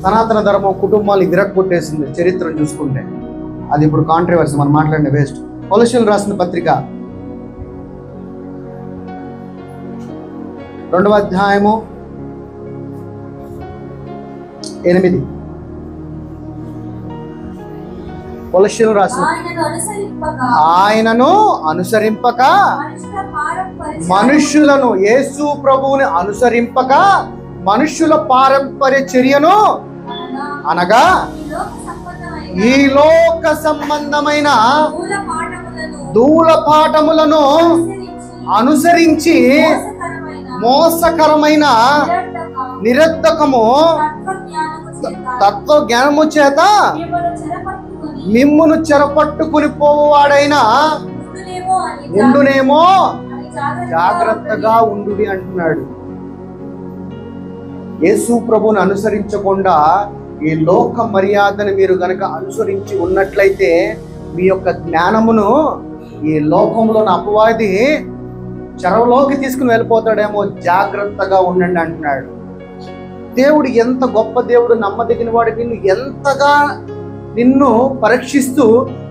సనాతన ధర్మం కుటుంబాలను విరగొట్టేసింది. చరిత్రను చూసుకుంటే అది ఇప్పుడు కాంట్రవర్సీ, మనం మాట్లాడిన వేస్ట్. కొలస్సీయులకు రాసిన పత్రిక 2వ అధ్యాయము 8. కొలస్సీయులకు రాసిన ఆయనను అనుసరింపక మనుష్యులను, యేసు ప్రభువుని అనుసరింపక మనుష్యుల పారంపర్య చర్యను అనగా ఈ లోక సంబంధమైన ధూల పాఠములను అనుసరించి మోసకరమైన నిరర్ధకము తత్వ జ్ఞానము చేత మిమ్మును చెరపట్టుకుని పోవాడైనా ఉండునేమో, జాగ్రత్తగా ఉండు అంటున్నాడు. యేసు ప్రభువుని అనుసరించకుండా ఈ లోక మర్యాదను మీరు గనక అనుసరించి ఉన్నట్లయితే మీ యొక్క జ్ఞానమును ఈ లోకంలోని అపవాది చెరలోకి తీసుకుని వెళ్ళిపోతాడేమో, జాగ్రత్తగా ఉండండి అంటున్నాడు. దేవుడు ఎంత గొప్ప దేవుడు, నమ్మదగిన వాడు. నిన్ను పరీక్షిస్తూ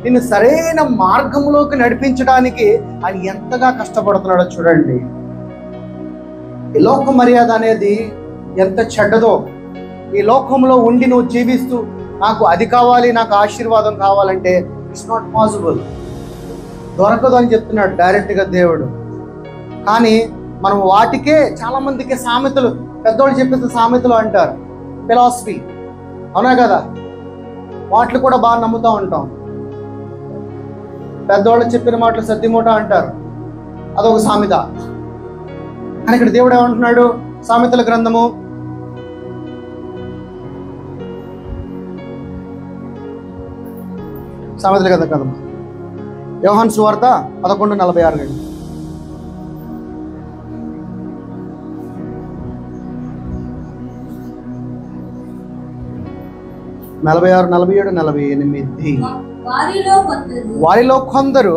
నిన్ను సరైన మార్గంలోకి నడిపించడానికి ఆయన ఎంతగా కష్టపడుతున్నాడో చూడండి. ఈ లోక మర్యాద అనేది ఎంత చెడ్డదో. ఈ లోకంలో ఉండి నువ్వు జీవిస్తూ నాకు అది కావాలి, నాకు ఆశీర్వాదం కావాలంటే ఇట్స్ నాట్ పాసిబుల్, దొరకదు అని చెప్తున్నాడు డైరెక్ట్గా దేవుడు. కానీ మనం వాటికే చాలా మందికి సామెతలు, పెద్దోళ్ళు చెప్పేసి సామెతలు అంటారు, ఫిలాసఫీ, అవునా కదా? వాటిని కూడా బాగా నమ్ముతూ ఉంటాం. పెద్దవాళ్ళు చెప్పిన మాటలు సత్యమూట అంటారు, అదొక సామెత. కానీ ఇక్కడ దేవుడు ఏమంటున్నాడు? సామెతల గ్రంథము 11:46 యోహాను సువార్త 11:46. వారిలో కొందరు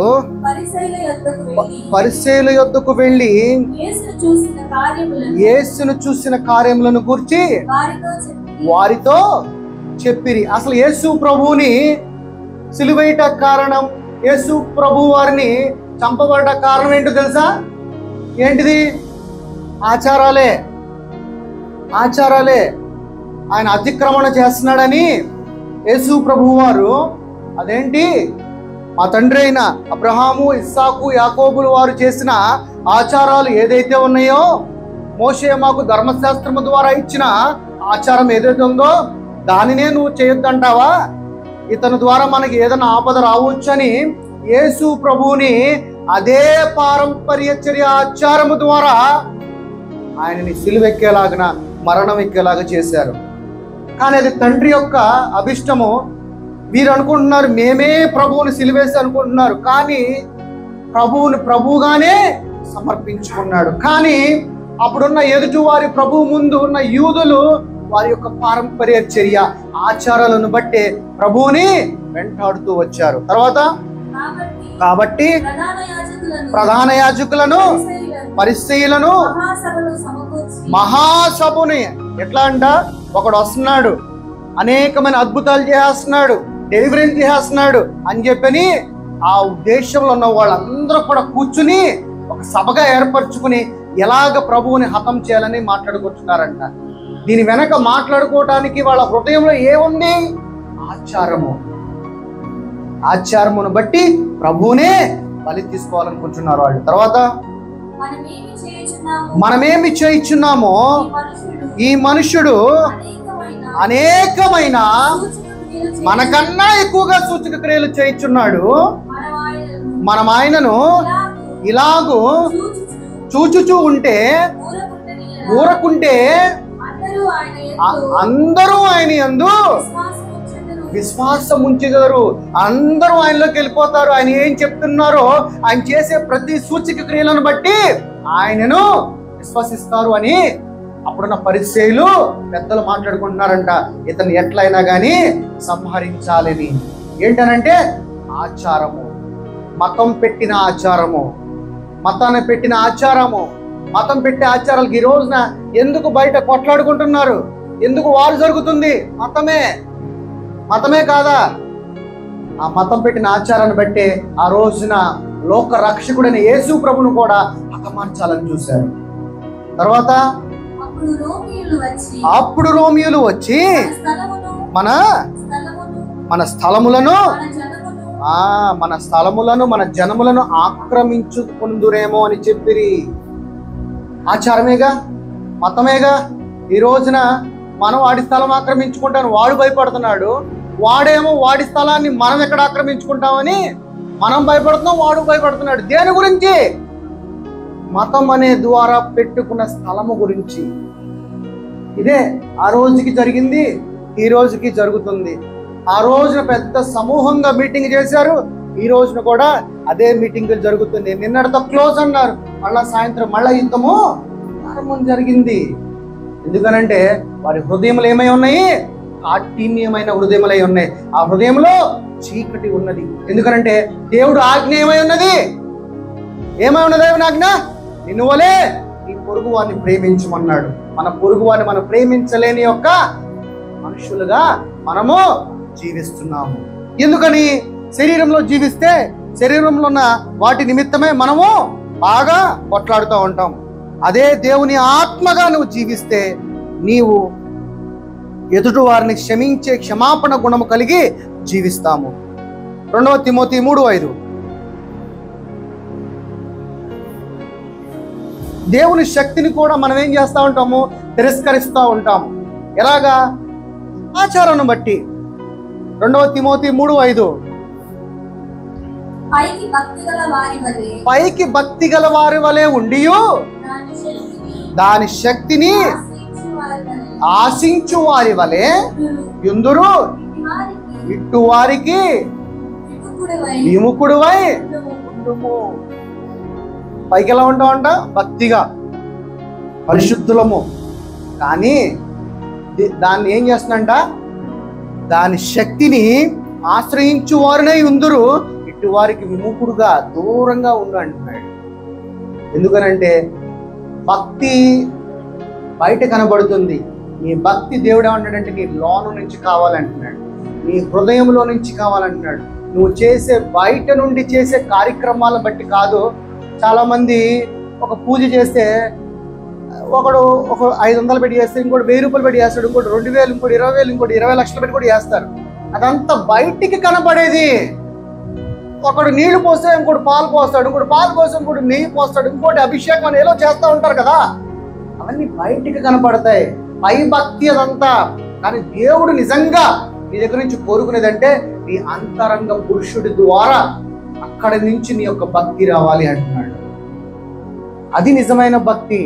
పరిసయ్యుల యొద్దకు వెళ్ళి యేసును చూసిన కార్యములను గురించి వారితో చెప్పిరి. అసలు యేసు ప్రభువుని సిలువేయట కారణం, యేసు ప్రభు వారిని చంపబడ్డ కారణం ఏంటో తెలుసా? ఏంటిది? ఆచారాలే. ఆయన అతిక్రమణ చేస్తున్నాడని యేసు ప్రభు వారు, అదేంటి, మా తండ్రి అయిన అబ్రహాము, ఇస్సాకు, యాకోబులు వారు చేసిన ఆచారాలు ఏదైతే ఉన్నాయో, మోషే మాకు ధర్మశాస్త్రము ద్వారా ఇచ్చిన ఆచారం ఏదైతే ఉందో దానినే నువ్వు చేయొద్దంటావా? ఇతని ద్వారా మనకి ఏదైనా ఆపద రావచ్చని యేసు ప్రభువుని అదే పారంపర్య చర్య ఆచారము ద్వారా ఆయనని సిలువెక్కేలాగా, మరణం ఎక్కేలాగా చేశారు. కానీ అది తండ్రి యొక్క అభిష్టము. వీరు అనుకుంటున్నారు మేమే ప్రభువుని సిలువేసి అనుకుంటున్నారు, కానీ ప్రభువుగానే సమర్పించుకున్నాడు. కానీ అప్పుడున్న ఎదుటి వారి ప్రభువు ముందు ఉన్న యూదులు వారి యొక్క పారంపర్య చర్య ఆచారాలను బట్టే ప్రభువుని వెంటాడుతూ వచ్చారు. తర్వాత కాబట్టి ప్రధాన యాజకులను, పరిసయ్యులను, మహాసభని ఎట్లా అంట, ఒకడు వస్తున్నాడు అనేకమైన అద్భుతాలు చేస్తున్నాడు, డెలివరీ చేస్తున్నాడు అని చెప్పని ఆ దేశంలో ఉన్న వాళ్ళందరూ కూడా కూర్చుని ఒక సభగా ఏర్పరచుకుని ఎలాగ ప్రభువుని హతం చేయాలని మాట్లాడుకుంటున్నారంట. దీని వెనక మాట్లాడుకోవటానికి వాళ్ళ హృదయంలో ఏముంది? ఆచారము. ఆచారమును బట్టి ప్రభువునే బలి తీసుకోవాలనుకుంటున్నారు వాళ్ళు. తర్వాత మనమేమి చేయించున్నామో ఈ మనుషుడు అనేకమైన మనకన్నా ఎక్కువగా సూచక క్రియలు చేయించున్నాడు, మనం ఆయనను ఇలాగూ చూచుచూ ఉంటే ఊరకుంటే అందరూ ఆయన యందు విశ్వాసం ఉంచగలరు. అందరూ ఆయనలోకి వెళ్ళిపోతారు. ఆయన ఏం చెప్తున్నారో, ఆయన చేసే ప్రతి సూచక క్రియలను బట్టి ఆయనను విశ్వసిస్తారు అని అప్పుడున్న పరిసయ్యులు పెద్దలు మాట్లాడుకుంటున్నారంట. ఇతను ఎట్లయినా కానీ సంహరించాలని. ఏంటనంటే ఆచారము, మతం పెట్టిన ఆచారము, మతాన్ని పెట్టిన ఆచారము, మతం పెట్టే ఆచారాలకు ఈ రోజున ఎందుకు బయట కొట్లాడుకుంటున్నారు? ఎందుకు వారు జరుగుతుంది? మతమే కాదా? ఆ మతం పెట్టిన ఆచారాన్ని బట్టి ఆ రోజున లోక రక్షకుడైన యేసు ప్రభును కూడా హతమార్చాలని చూశారు. తర్వాత అప్పుడు రోమియోలు వచ్చి మన స్థలములను మన జనములను ఆక్రమించుకుందురేమో అని చెప్పిరి. ఆచారమేగా, మతమేగా. ఈ రోజున మనం వాడి స్థలం ఆక్రమించుకుంటాను వాడు భయపడుతున్నాడు, వాడేమో వాడి స్థలాన్ని మనం ఎక్కడ ఆక్రమించుకుంటామని మనం భయపడుతున్నాం, వాడు భయపడుతున్నాడు. దేని గురించి? మతం అనే ద్వారా పెట్టుకున్న స్థలము గురించి. ఇదే ఆ రోజుకి జరిగింది, ఈ రోజుకి జరుగుతుంది. ఆ రోజున పెద్ద సమూహంగా మీటింగ్ చేశారు, ఈ రోజున కూడా అదే మీటింగ్ జరుగుతుంది. నిన్నటితో క్లోజ్ అన్నారు, మళ్ళా సాయంత్రం మళ్ళా యుద్ధము ప్రారంభం జరిగింది. ఎందుకనంటే వారి హృదయములు ఏమై ఉన్నాయి? కాఠిన్యమైన హృదయములై ఉన్నాయి. ఆ హృదయంలో చీకటి ఉన్నది. ఎందుకనంటే దేవుడు ఆజ్ఞ ఏమై ఉన్నది? దేవుని ఆజ్ఞ? నిన్ను వలే నీ పొరుగు వారిని ప్రేమించమన్నాడు. మన పొరుగు వారిని మనం ప్రేమించలేని యొక్క మనుషులుగా మనము జీవిస్తున్నాము. ఎందుకని? శరీరంలో జీవిస్తే శరీరంలో ఉన్న వాటి నిమిత్తమే మనము బాగా కొట్లాడుతూ ఉంటాం. అదే దేవుని ఆత్మగా నువ్వు జీవిస్తే నీవు ఎదుటి వారిని క్షమించే క్షమాపణ గుణము కలిగి జీవిస్తాము. 2 తిమోతి 3:5. దేవుని శక్తిని కూడా మనం ఏం చేస్తూ ఉంటాము? తిరస్కరిస్తూ ఉంటాము. ఎలాగా? ఆచారాన్ని బట్టి. 2 తిమోతి 3:5. పైకి భక్తి గల వారి వలె ఉండియు దాని శక్తిని ఆశించు వారి వలె యుందురు, ఇట్టు వారికి విముఖుడువై ఉండుము. పైకి ఎలా ఉంటామంట? భక్తిగా, పరిశుద్ధులము. కానీ దాన్ని ఏం చేస్తుందంట? దాని శక్తిని ఆశ్రయించు వారినే ఉందురు, ఇటు వారికి విముఖుడుగా దూరంగా ఉండు అంటున్నాడు. ఎందుకనంటే భక్తి బయట కనబడుతుంది. నీ భక్తి దేవుడు ఏమంటాడంటే నీ లోను నుంచి కావాలంటున్నాడు, నీ హృదయంలో నుంచి కావాలంటున్నాడు. నువ్వు చేసే బయట నుండి చేసే కార్యక్రమాలను బట్టి కాదు. చాలా మంది ఒక పూజ చేస్తే ఒకడు ఒక 500 పెట్టి చేస్తే, ఇంకోటి 1000 రూపాయలు పెట్టి చేస్తాడు, ఇంకోటి 2000, ఇంకోటి 20,000, ఇంకోటి 20 లక్షలు పెట్టి కూడా చేస్తారు. అదంతా బయటికి కనబడేది. ఒకడు నీళ్లు పోస్తే ఇంకోటి పాలు పోస్తాడు, ఇంకోటి పాలు పోస్తే ఇంకోటి నెయ్యి పోస్తాడు, ఇంకోటి అభిషేకం అని ఏదో చేస్తూ ఉంటారు కదా. అవన్నీ బయటికి కనపడతాయి, పై భక్తి అదంతా. కానీ దేవుడు నిజంగా నీ దగ్గర నుంచి కోరుకునేదంటే నీ అంతరంగ పురుషుడి ద్వారా అక్కడి నుంచి నీ యొక్క భక్తి రావాలి అంటున్నాడు. అది నిజమైన భక్తి.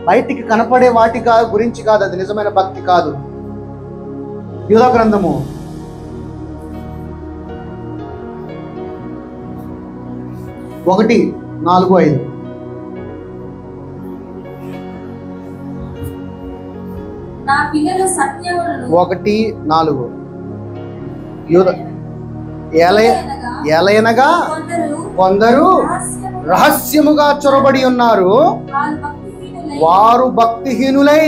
బయటికి కనపడే వాటి గురించి కాదు, అది నిజమైన భక్తి కాదు. యూదా గ్రంథము 1:4-5. నా పిల్లలు సత్యములను 1:4. ఎలయనగా కొందరు రహస్యముగా చొరబడి ఉన్నారు, వారు భక్తిహీనులై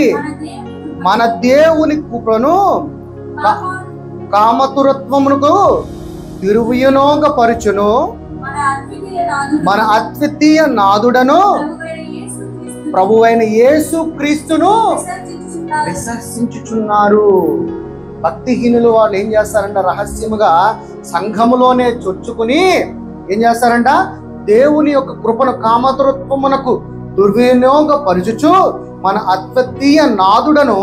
మన దేవుని కృపను కామతురత్వమునకు తిరువుయనోగపరచును. మన అద్వితీయ నాదుడను ప్రభువైన యేసు క్రీస్తును విసర్జించుచున్నారు. భక్తిహీనులు వాళ్ళు ఏం చేస్తారంట? రహస్యముగా సంఘములోనే చొచ్చుకుని ఏం చేస్తారంట? దేవుని యొక్క కృపను కామతృత్వమునకు దుర్వినియోగపరచుచు మన అద్వితీయ నాదుడను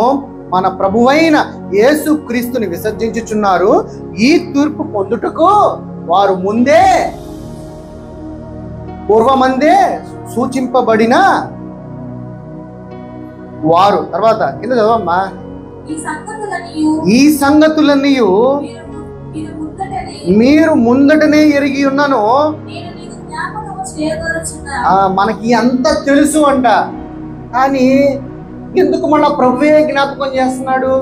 మన ప్రభువైన యేసు క్రీస్తుని విసర్జించుచున్నారు. ఈ తీర్పు పొందుటకు వారు ముందే పూర్వమందే సూచింపబడిన వారు. తర్వాత కింద చదవమ్మా. ఈ సంగతులన్నీ మీరు ముందటనే ఎరిగి ఉన్నాను. మనకి అంత తెలుసు అంట, కానీ ఎందుకు మన ప్రభువే జ్ఞాపకం చేస్తున్నాడు?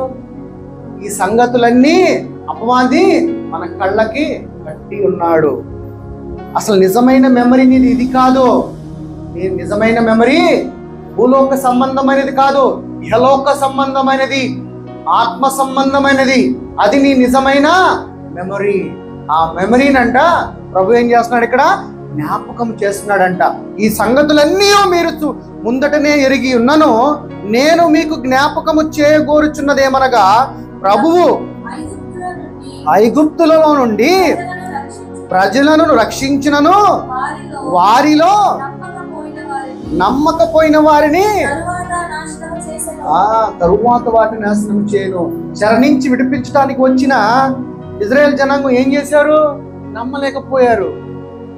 ఈ సంగతులన్నీ అపవాది మన కళ్ళకి కట్టి ఉన్నాడు. అసలు నిజమైన మెమరీ నీది ఇది కాదు. నీ నిజమైన మెమరీ భూలోక సంబంధమైనది కాదు, ఇహలోక సంబంధమైనది, ఆత్మ సంబంధమైనది. అది నీ నిజమైన మెమరీ. ఆ మెమరీనంట ప్రభు ఏం చేస్తున్నాడు? ఇక్కడ జ్ఞాపకం చేస్తున్నాడంట. ఈ సంగతులన్నీ మీరు ముందటనే ఎరిగి ఉన్నాను. నేను మీకు జ్ఞాపకము చేయగోరుచున్నదేమనగా, ప్రభువు ఐగుప్తులలో నుండి ప్రజలను రక్షించినను వారిలో నమ్మకపోయిన వారిని తరువాత వాటిని నాశనం చేయను. శరణించి విడిపించడానికి వచ్చిన ఇజ్రాయెల్ జనాంగం ఏం చేశారు? నమ్మలేకపోయారు.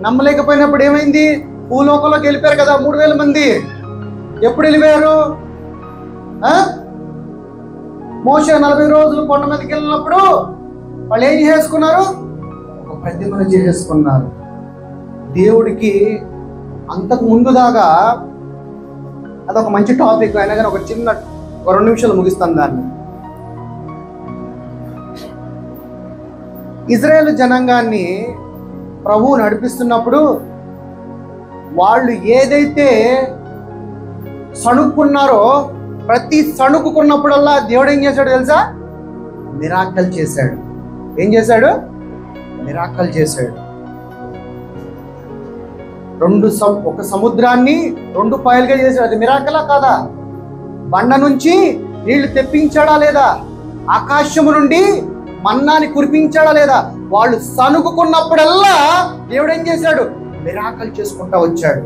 నమ్మలేకపోయినప్పుడు ఏమైంది? భూలోకంలోకి వెళ్ళిపోయారు కదా 3000 మంది. ఎప్పుడు వెళ్ళిపోయారు? మోషే 40 రోజులు కొండ మీదకి వెళ్ళినప్పుడు వాళ్ళు ఏం చేసుకున్నారు? ఒక ప్రతిమను చేసుకున్నారు. దేవుడికి అంతకు ముందు దాకా అదొక మంచి టాపిక్ అయినా కానీ ఒక 2 నిమిషాలు ముగిస్తాను దాన్ని. ఇజ్రాయేల్ జనాంగాన్ని ప్రభువు నడిపిస్తున్నప్పుడు వాళ్ళు ఏదైతే సణుక్కున్నారో ప్రతి సణుక్కున్నప్పుడల్లా దేవుడు ఏం చేశాడు తెలుసా? మిరాకల్ చేశాడు. ఏం చేశాడు? మిరాకల్ చేశాడు. ఒక సముద్రాన్ని 2 పాయలుగా చేశాడు. అది మిరాకలా కాదా? బండ నుంచి నీళ్లు తెప్పించాడా లేదా? ఆకాశము నుండి మన్నాని కురిపించాడా లేదా? వాళ్ళు సనుకున్నప్పుడల్లా దేవుడు ఏం చేశాడు? మిరాకల్ చేసుకుంటా వచ్చాడు.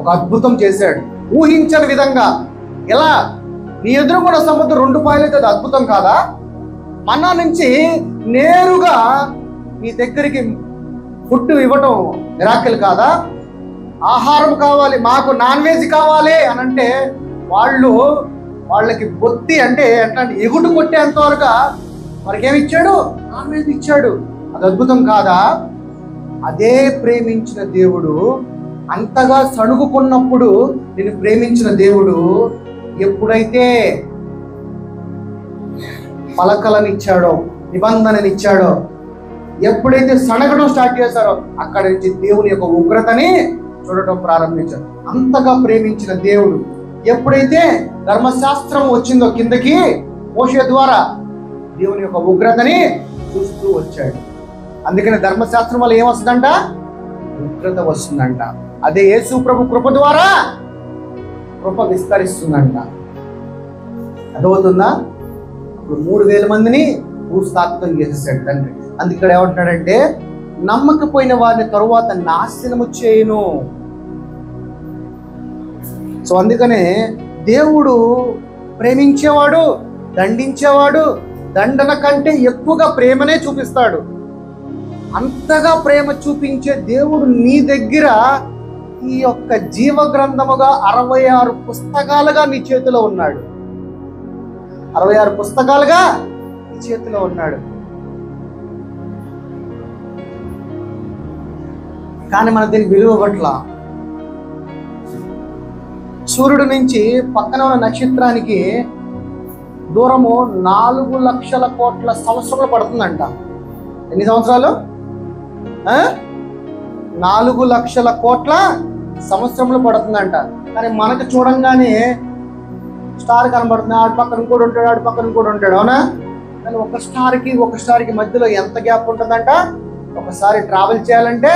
ఒక అద్భుతం చేశాడు ఊహించని విధంగా. ఎలా? నీ ఎదురు కూడా సముద్రం 2 పాయలు అయితే అది అద్భుతం కాదా? మన్నా నుంచి నేరుగా నీ దగ్గరికి ఫుడ్ ఇవ్వటం మిరాకిల్ కాదా? ఆహారం కావాలి, మాకు నాన్ వెజ్ కావాలి అని అంటే వాళ్ళకి బొత్తి అంటే ఎట్లా ఎగుటు కొట్టేంత వరకు వారికి ఏమి ఇచ్చాడు? నాన్ వెజ్ ఇచ్చాడు. అది అద్భుతం కాదా? అదే ప్రేమించిన దేవుడు, అంతగా సణుగుకున్నప్పుడు నేను ప్రేమించిన దేవుడు ఎప్పుడైతే పలకలను ఇచ్చాడో, నిబంధనని ఇచ్చాడో, ఎప్పుడైతే సణగడం స్టార్ట్ చేశారో అక్కడి నుంచి దేవుని యొక్క ఉగ్రతని చూడటం ప్రారంభించారు. అంతగా ప్రేమించిన దేవుడు ఎప్పుడైతే ధర్మశాస్త్రం వచ్చిందో కిందకి మోషే ద్వారా దేవుని యొక్క ఉగ్రతని చూస్తూ వచ్చాడు. అందుకని ధర్మశాస్త్రం వల్ల ఏమొస్తుందంట? ఉగ్రత వస్తుందంట. అదే యేసు ప్రభు కృప ద్వారా కృప విస్తరిస్తుందంట. అర్థమవుతుందా? ఇప్పుడు 3000 మందిని భూస్థాపితం చేసేసాడు తండ్రి. అందుకే ఇక్కడ ఏమంటున్నాడంటే, నమ్మకపోయిన వారిని తరువాత నాశనము చేయను. సో అందుకనే దేవుడు ప్రేమించేవాడు, దండించేవాడు, దండన కంటే ఎక్కువగా ప్రేమనే చూపిస్తాడు. అంతగా ప్రేమ చూపించే దేవుడు నీ దగ్గర ఈ యొక్క జీవ గ్రంథముగా 66 పుస్తకాలుగా నీ చేతిలో ఉన్నాడు. 66 పుస్తకాలుగా నీ చేతిలో ఉన్నాడు. కానీ మన దీనికి విలువ పట్ల సూర్యుడి నుంచి పక్కన ఉన్న నక్షత్రానికి దూరము 4 లక్షల కోట్ల సంవత్సరాలు పడుతుందంట. ఎన్ని సంవత్సరాలు? 4 లక్షల కోట్ల సంవత్సరములు పడుతుందంట. కానీ మనకు చూడంగానే స్టార్ కనబడుతుంది, ఆడి పక్కన ఇంకోటి ఉంటాడు, ఆడి పక్కన ఇంకోటి ఉంటాడు, అవునా? కానీ ఒక స్టార్కి మధ్యలో ఎంత గ్యాప్ ఉంటుందంట? ఒకసారి ట్రావెల్ చేయాలంటే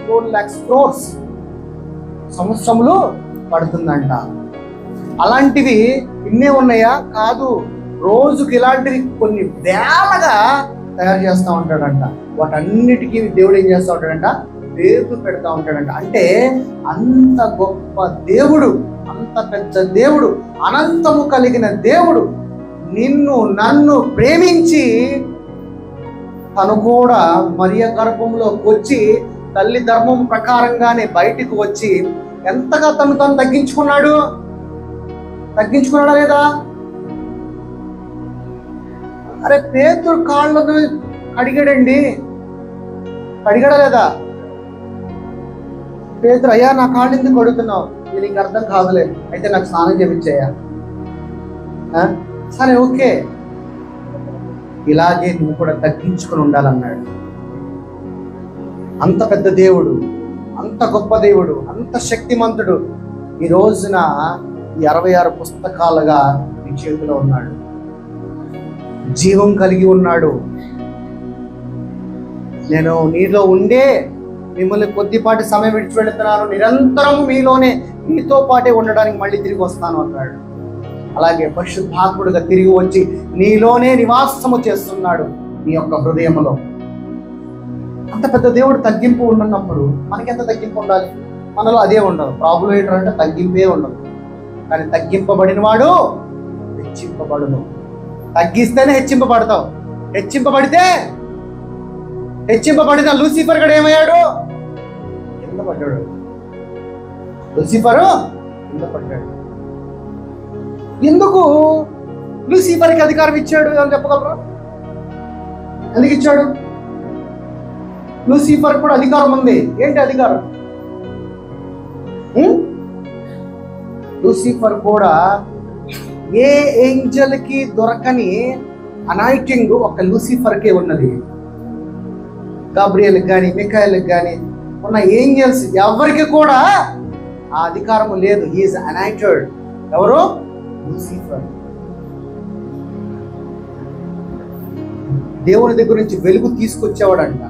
2 lakhs crores సంవత్సరములు పడుతుందంట. అలాంటివి ఇన్నే ఉన్నాయా? కాదు, రోజుకి ఇలాంటివి కొన్ని వేలగా తయారు చేస్తూ ఉంటాడంట. వాటన్నిటికీ దేవుడు ఏం చేస్తూ ఉంటాడంట? పేర్లు పెడతా ఉంటాడంట. అంటే అంత గొప్ప దేవుడు, అంత పెద్ద దేవుడు, అనంతము కలిగిన దేవుడు నిన్ను నన్ను ప్రేమించి తను కూడా మరియ గర్భంలోకి వచ్చి తల్లి ధర్మం ప్రకారంగానే బయటికి వచ్చి ఎంతగా తను తగ్గించుకున్నాడా లేదా? అరే పేతురు కాళ్ళను కడిగాడండి, కడిగాడా లేదా? పేతురు, అయ్యా నా కాళ్ళు ఎందుకు కడుగుతున్నావు? ఇది నీకు అర్థం కాదులే, అయితే నాకు స్నానం చేయించాయా? సరే ఓకే, ఇలాగే నువ్వు కూడా తగ్గించుకుని ఉండాలన్నాడు. అంత పెద్ద దేవుడు, అంత గొప్ప దేవుడు, అంత శక్తిమంతుడు ఈ రోజున ఈ 66 పుస్తకాలుగా నీ చేతిలో ఉన్నాడు. జీవం కలిగి ఉన్నాడు. నేను నీలో ఉండే మిమ్మల్ని కొద్దిపాటి సమయం విడిచిపెడుతున్నాను, నిరంతరం మీతో పాటే ఉండడానికి మళ్ళీ తిరిగి వస్తాను అన్నాడు. అలాగే పరిశుద్ధాత్ముడుగా తిరిగి వచ్చి నీలోనే నివాసము చేస్తున్నాడు నీ యొక్క హృదయంలో. అంత పెద్ద దేవుడు తగ్గింపు ఉన్నప్పుడు మనకి ఎంత తగ్గింపు ఉండాలి? మనలో అదే ఉండదు. ప్రాబ్లం ఏంటంటే తగ్గింపే ఉండదు. కానీ తగ్గింపబడిన వాడు హెచ్చింపబడును. తగ్గిస్తేనే హెచ్చింపబడతావు. హెచ్చింపబడిన లూసిఫర్ గడు ఏమయ్యాడు? కింద పడ్డాడు. లూసిఫరు కింద పడ్డాడు. ఎందుకు లూసిఫర్కి అధికారం ఇచ్చాడు అని చెప్పగలరా? ఎందుకు ఇచ్చాడు? లూసిఫర్ కూడా అధికారం ఉంది. ఏంటి అధికారం? లూసిఫర్ కూడా ఏ ఏంజల్ కి దొరకని అనాయింటింగ్ ఒక లూసిఫర్కే ఉన్నది. గాబ్రియల్కి కానీ మిఖాయిల్కి కానీ ఉన్న ఏంజల్స్ ఎవరికి కూడా ఆ అధికారము లేదు. He is anointed. ఎవరు? లూసిఫర్. దేవుని దగ్గర నుంచి వెలుగు తీసుకొచ్చేవాడంట.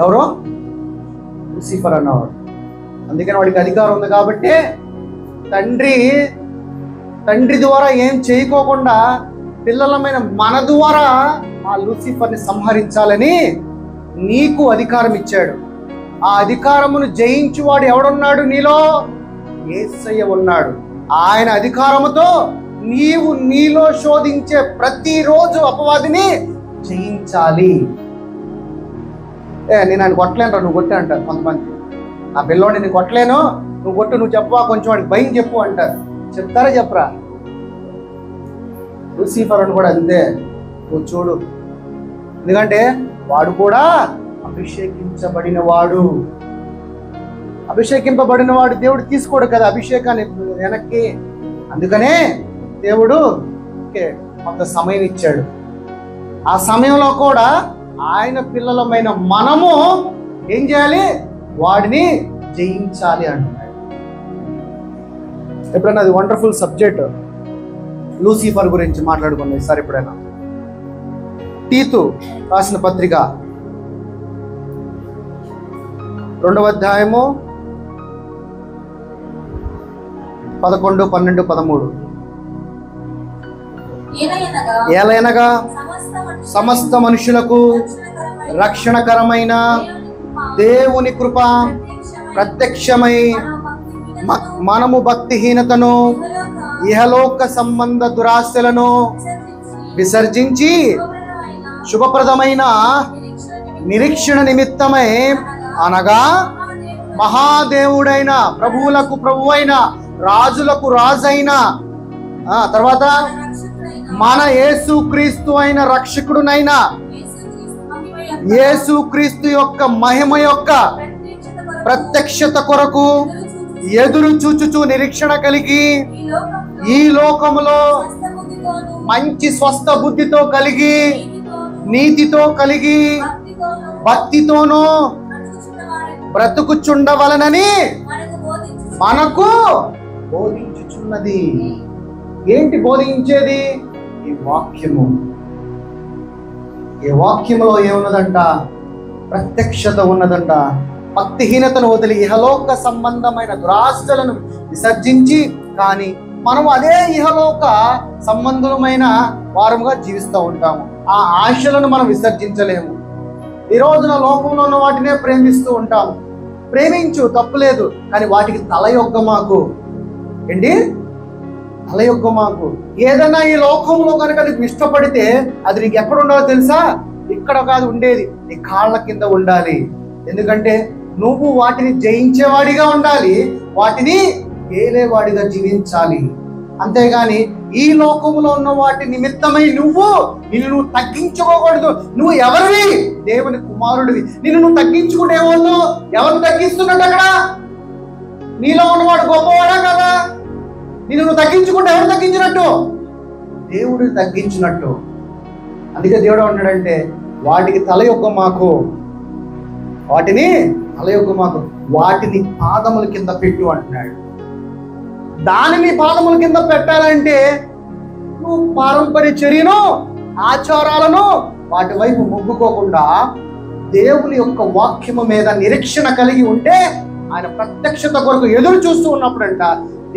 ఎవరో? లూసిఫర్ అన్నవాడు. అందుకని వాడికి అధికారం ఉంది కాబట్టి తండ్రి ద్వారా ఏం చేయకోకుండా పిల్లలమైన మన ద్వారా ఆ లూసిఫర్ని సంహరించాలని నీకు అధికారం ఇచ్చాడు. ఆ అధికారమును జయించువాడు ఎవడున్నాడు? నీలో యేసయ్య ఉన్నాడు. ఆయన అధికారముతో నీలో శోధించే ప్రతిరోజు అపవాదిని జయించాలి. నేను ఆయన కొట్టలేను, నువ్వు కొట్టే అంటారు కొంతమంది. నా పిల్లోడిని నేను కొట్టలేను, నువ్వు కొట్టు, నువ్వు చెప్పవా, కొంచెం వాడికి భయం చెప్పు అంటారు. చెప్తారా? చెప్పరా? లూసిఫర్ అని కూడా అంతే. నువ్వు చూడు, ఎందుకంటే వాడు కూడా అభిషేకించబడిన వాడు. దేవుడు తీసుకోడు కదా అభిషేకాన్ని వెనక్కి. అందుకనే దేవుడు కొంత సమయం ఇచ్చాడు. ఆ సమయంలో కూడా ఆయన పిల్లలమైన మనము ఏం చేయాలి? వాడిని జయించాలి అంటున్నాడు. ఎప్పుడైనా అది వండర్ఫుల్ సబ్జెక్ట్ లూసిఫర్ గురించి మాట్లాడుకున్నాం ఈసారి ఎప్పుడైనా. తీతు రాసిన పత్రిక 2వ అధ్యాయము 11, 12, 13. ఏలయనగా సమస్త మనుషులకు రక్షణకరమైన దేవుని కృప ప్రత్యక్షమై మనము భక్తిహీనతను ఇహలోక సంబంధ దురాశలను విసర్జించి శుభప్రదమైన నిరీక్షణ నిమిత్తమై అనగా మహాదేవుడైన ప్రభువులకు ప్రభువైన రాజులకు రాజైన తర్వాత మన యేసుక్రీస్తు అయిన రక్షకుడునైన యేసుక్రీస్తు యొక్క మహిమ యొక్క ప్రత్యక్షత కొరకు ఎదురు చూచుచు నిరీక్షణ కలిగి ఈ లోకములో మంచి స్వస్థ బుద్ధితో కలిగి నీతితో కలిగి భక్తితోనూ బ్రతుకుచుండవలనని మనకు బోధించుచున్నది. ఏంటి బోధించేది? ఈ వాక్యము. ఈ వాక్యములో ఏమున్నదంట? ప్రత్యక్షత ఉన్నదంట. భక్తిహీనతను వదిలి ఇహలోక సంబంధమైన దురాశలను విసర్జించి, కానీ మనం అదే ఇహలోక సంబంధమైన వారముగా జీవిస్తూ ఉంటాము. ఆ ఆశలను మనం విసర్జించలేము. ఈ రోజున లోకంలో ఉన్న వాటినే ప్రేమిస్తూ ఉంటాము. ప్రేమించు, తప్పులేదు, కానీ వాటికి తలయొగ్గమాకు. ఏంటి? తలయొగ్గమాకు. ఏదైనా ఈ లోకంలో కనుక నీకు ఇష్టపడితే అది నీకు ఎక్కడ ఉండాలో తెలుసా? ఇక్కడ కాదు ఉండేది, నీ కాళ్ళ కింద ఉండాలి. ఎందుకంటే నువ్వు వాటిని జయించేవాడిగా ఉండాలి, వాటిని ఏలేవాడిగా జీవించాలి. అంతేగాని ఈ లోకంలో ఉన్న వాటి నిమిత్తమై నిన్ను తగ్గించుకోకూడదు. నువ్వు ఎవరివి? దేవుని కుమారుడివి. నిన్ను తగ్గించుకుంటే ఏమో, ఎవరు తగ్గిస్తున్నట్టు? అక్కడ నీలో ఉన్నవాడు గొప్పవాడా కదా? నిన్ను తగ్గించుకుంటే ఎవరు తగ్గించినట్టు? దేవుడు తగ్గించినట్టు. అందుకే దేవుడు అన్నాడంటే వాటికి తలయొగ్గమాకు, వాటిని తలయొగ్గమాకు, వాటిని పాదముల కింద పెట్టు అంటున్నాడు. దానిని పాదముల కింద పెట్టాలంటే నువ్వు పారంపర్య చర్యను, ఆచారాలను వాటి వైపు మొగ్గుకోకుండా దేవుని యొక్క వాక్యము మీద నిరీక్షణ కలిగి ఉంటే, ఆయన ప్రత్యక్షత కొరకు ఎదురు చూస్తూ ఉన్నప్పుడంట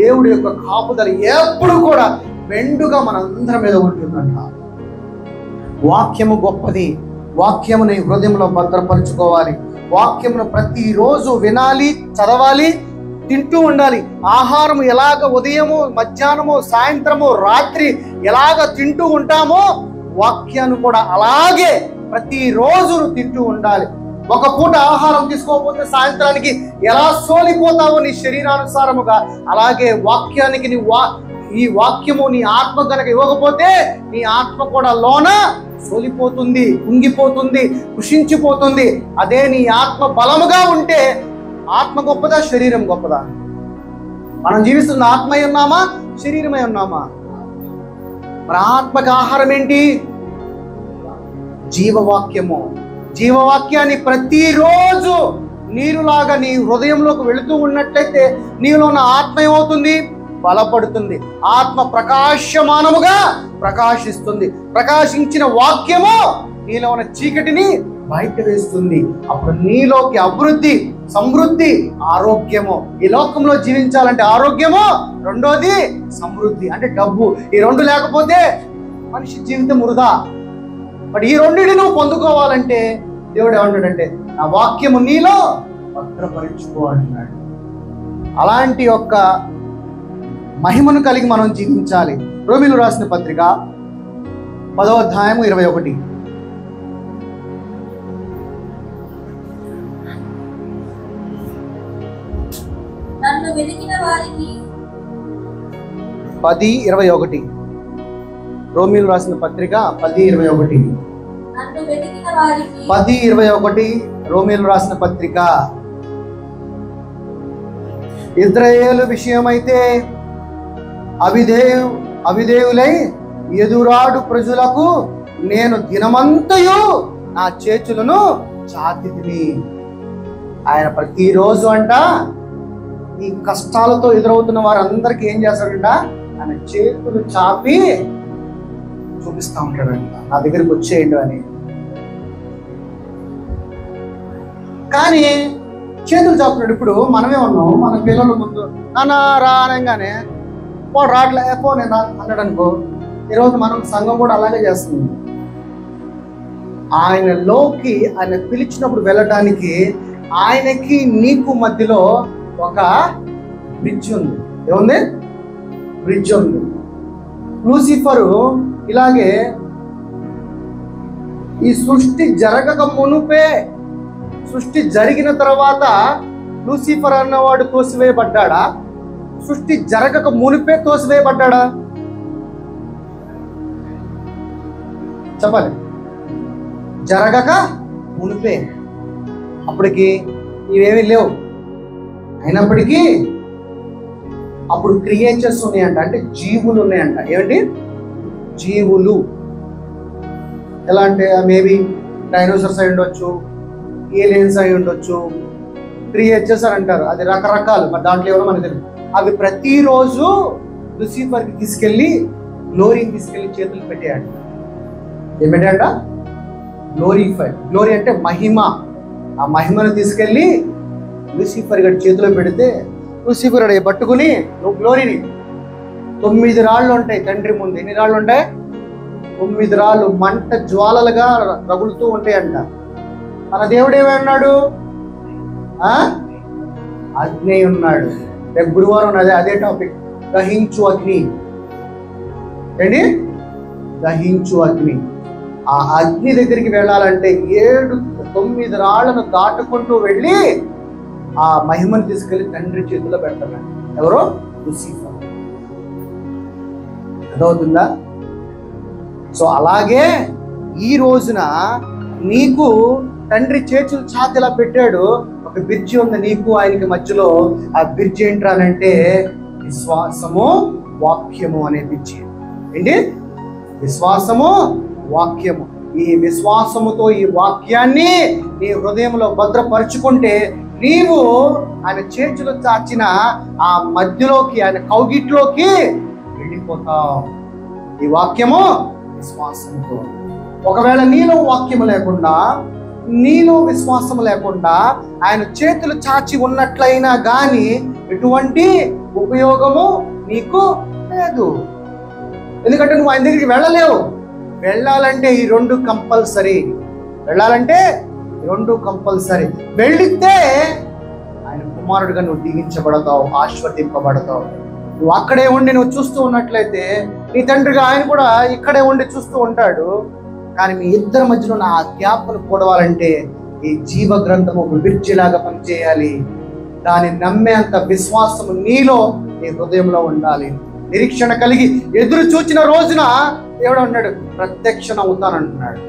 దేవుడి యొక్క కాపుదల ఎప్పుడు కూడా మెండుగా మనందరి మీద ఉంటుందంట. వాక్యము గొప్పది. వాక్యముని హృదయంలో భద్రపరుచుకోవాలి. వాక్యమును ప్రతిరోజు వినాలి, చదవాలి, తింటూ ఉండాలి. ఆహారం ఎలాగ ఉదయము, మధ్యాహ్నము, సాయంత్రము, రాత్రి ఎలాగ తింటూ ఉంటామో వాక్యాన్ని కూడా అలాగే ప్రతిరోజు తింటూ ఉండాలి. ఒక పూట ఆహారం తీసుకోకపోతే సాయంత్రానికి ఎలా సోలిపోతావో నీ శరీరానుసారముగా, అలాగే వాక్యానికి ఈ వాక్యము నీ ఆత్మ కనుక ఇవ్వకపోతే నీ ఆత్మ కూడా లోన సోలిపోతుంది, కుంగిపోతుంది, కృషించిపోతుంది. అదే నీ ఆత్మ బలముగా ఉంటే, ఆత్మ గొప్పదా, శరీరం గొప్పదా? మనం జీవిస్తున్న ఆత్మై ఉన్నామా, శరీరమై ఉన్నామా? మన ఆత్మకి ఆహారం ఏంటి? జీవవాక్యము. జీవవాక్యాన్ని ప్రతిరోజు నీరులాగా నీ హృదయంలోకి వెళుతూ ఉన్నట్లయితే నీలో ఉన్న ఆత్మ ఏమవుతుంది? బలపడుతుంది. ఆత్మ ప్రకాశమానముగా ప్రకాశిస్తుంది. ప్రకాశించిన వాక్యము నీలో ఉన్న చీకటిని బయట వేస్తుంది. అప్పుడు నీలోకి అభివృద్ధి, సమృద్ధి, ఆరోగ్యము. ఈ లోకంలో జీవించాలంటే ఆరోగ్యము, రెండోది సమృద్ధి అంటే డబ్బు. ఈ రెండు లేకపోతే మనిషి జీవితం వృధా. బట్ ఈ రెండింటిని నువ్వు పొందుకోవాలంటే దేవుడు ఏమంటాడంటే నా వాక్యము నీలో భద్రపరుచుకో అంటున్నాడు. అలాంటి యొక్క మహిమను కలిగి మనం జీవించాలి. రోమీయులకు రాసిన పత్రిక 10వ అధ్యాయము 21. నన్ను వెతికిన వారికి 10:21. రోమీయులకు రాసిన పత్రిక 10:21. నన్ను వెతికిన వారికి 10:21 రోమీయులకు రాసిన పత్రిక. ఇశ్రాయేలు విషయమైతే అవిధేయులై ఎదురాడు ప్రజలకు నేను దినమంతయు నా చేతులను చాతిని. ఆయన ప్రతిరోజు అంట ఈ కష్టాలతో ఎదురవుతున్న వారందరికీ ఏం చేస్తాడంట? ఆయన చేతులు చాపి చూపిస్తూ ఉంటాడంట, నా దగ్గరికి వచ్చేయండి అని. కానీ చేతులు చాపుతున్నాడు. ఇప్పుడు మనమే ఉన్నాం, మన పిల్లల ముందు నాన్న రా అనగానే పో రాట్లే పో నేను అన్నాడు అనుకో. ఈరోజు మనం సంఘం కూడా అలాగే చేస్తుంది. ఆయనలోకి ఆయన పిలిచినప్పుడు వెళ్ళడానికి ఆయనకి నీకు మధ్యలో ఒక బ్రిడ్జ్ ఉంది. ఏముంది? బ్రిడ్జ్ ఉంది. లూసిఫరు ఇలాగే ఈ సృష్టి జరగక మునుపే, సృష్టి జరిగిన తర్వాత లూసిఫర్ అన్నవాడు తోసివేయబడ్డాడా? సృష్టి జరగక మునిపే తోసివేయబడ్డాడా? చెప్పాలి. జరగక మునిపే. అప్పటికి ఇవేమీ లేవు. అయినప్పటికీ అప్పుడు క్రియేచర్స్ ఉన్నాయంట, అంటే జీవులు ఉన్నాయంట. ఏమిటి? జీవులు. ఎలా అంటే మేబీ డైనోసార్స్ అయి ఉండొచ్చు, ఏలియన్స్ అయి ఉండొచ్చు, క్రియేచర్స్ అని అంటారు. అది రకరకాలు, మరి దాంట్లో ఎవరో మనకు తెలియదు. అవి ప్రతిరోజు లూసిఫర్కి తీసుకెళ్ళి గ్లోరీని తీసుకెళ్ళి చేతులు పెట్టాడు. ఏం పెట్టాడ? గ్లోరీఫై. గ్లోరీ అంటే మహిమ. ఆ మహిమను తీసుకెళ్ళి లూసిఫర్ గడి చేతిలో పెడితే లూసిఫర్ గడి పట్టుకుని, నువ్వు గ్లోరీని 9 రాళ్ళు ఉంటాయి తండ్రి ముందు. ఎన్ని రాళ్ళు ఉంటాయి? 9 రాళ్ళు మంట జ్వాలలుగా రగులుతూ ఉంటాయంట. మన దేవుడు ఏమన్నాడు? అగ్ని ఉన్నాడు. రేపు గురువారం అదే టాపిక్, దహించు అగ్ని. ఏంటి? దహించు అగ్ని. ఆ అగ్ని దగ్గరికి వెళ్ళాలంటే 9 రాళ్లను దాటుకుంటూ వెళ్ళి ఆ మహిమను తీసుకెళ్లి తండ్రి చేతిలో పెడతాడు. ఎవరో? లూసిఫర్. అర్థమవుతుందా? సో అలాగే ఈ రోజున నీకు తండ్రి చేతులు చాతిలా పెట్టాడు. ఒక బ్రిడ్జి ఉంది నీకు ఆయనకి మధ్యలో. ఆ బ్రిడ్జి ఏంట్రానంటే విశ్వాసము వాక్యము అనే బ్రిడ్జి. ఏంటి? విశ్వాసము వాక్యము. ఈ విశ్వాసముతో ఈ వాక్యాన్ని నీ హృదయంలో భద్రపరుచుకుంటే నీవు ఆయన చేతులు చాచిన ఆ మధ్యలోకి, ఆయన కౌగిట్లోకి వెళ్ళిపోతావు. ఈ వాక్యము విశ్వాసంతో. ఒకవేళ నీలో వాక్యము లేకుండా, నీలో విశ్వాసము లేకుండా ఆయన చేతులు చాచి ఉన్నట్లయినా గాని ఎటువంటి ఉపయోగము నీకు లేదు. ఎందుకంటే నువ్వు ఆయన దగ్గరికి వెళ్ళలేవు. వెళ్ళాలంటే ఈ 2 కంపల్సరీ. వెళ్ళాలంటే 2 కంపల్సరీ. వెళ్ళితే ఆయన కుమారుడిగా నువ్వు దీవించబడతావు, ఆశీర్వదింపబడతావు. నువ్వు అక్కడే ఉండి నువ్వు చూస్తూ ఉన్నట్లయితే నీ తండ్రిగా ఆయన కూడా ఇక్కడే ఉండి చూస్తూ ఉంటాడు. కానీ మీ ఇద్దరి మధ్యలో ఉన్న ఆ గ్యాప్ను కూడవాలంటే ఈ జీవ గ్రంథము ఒక బ్రిడ్జిలాగా పనిచేయాలి. దాన్ని నమ్మేంత విశ్వాసము నీలో, నీ హృదయంలో ఉండాలి. నిరీక్షణ కలిగి ఎదురు చూచిన రోజున దేవుడు అన్నాడు, ప్రత్యక్షణ అవుతానంటున్నాడు.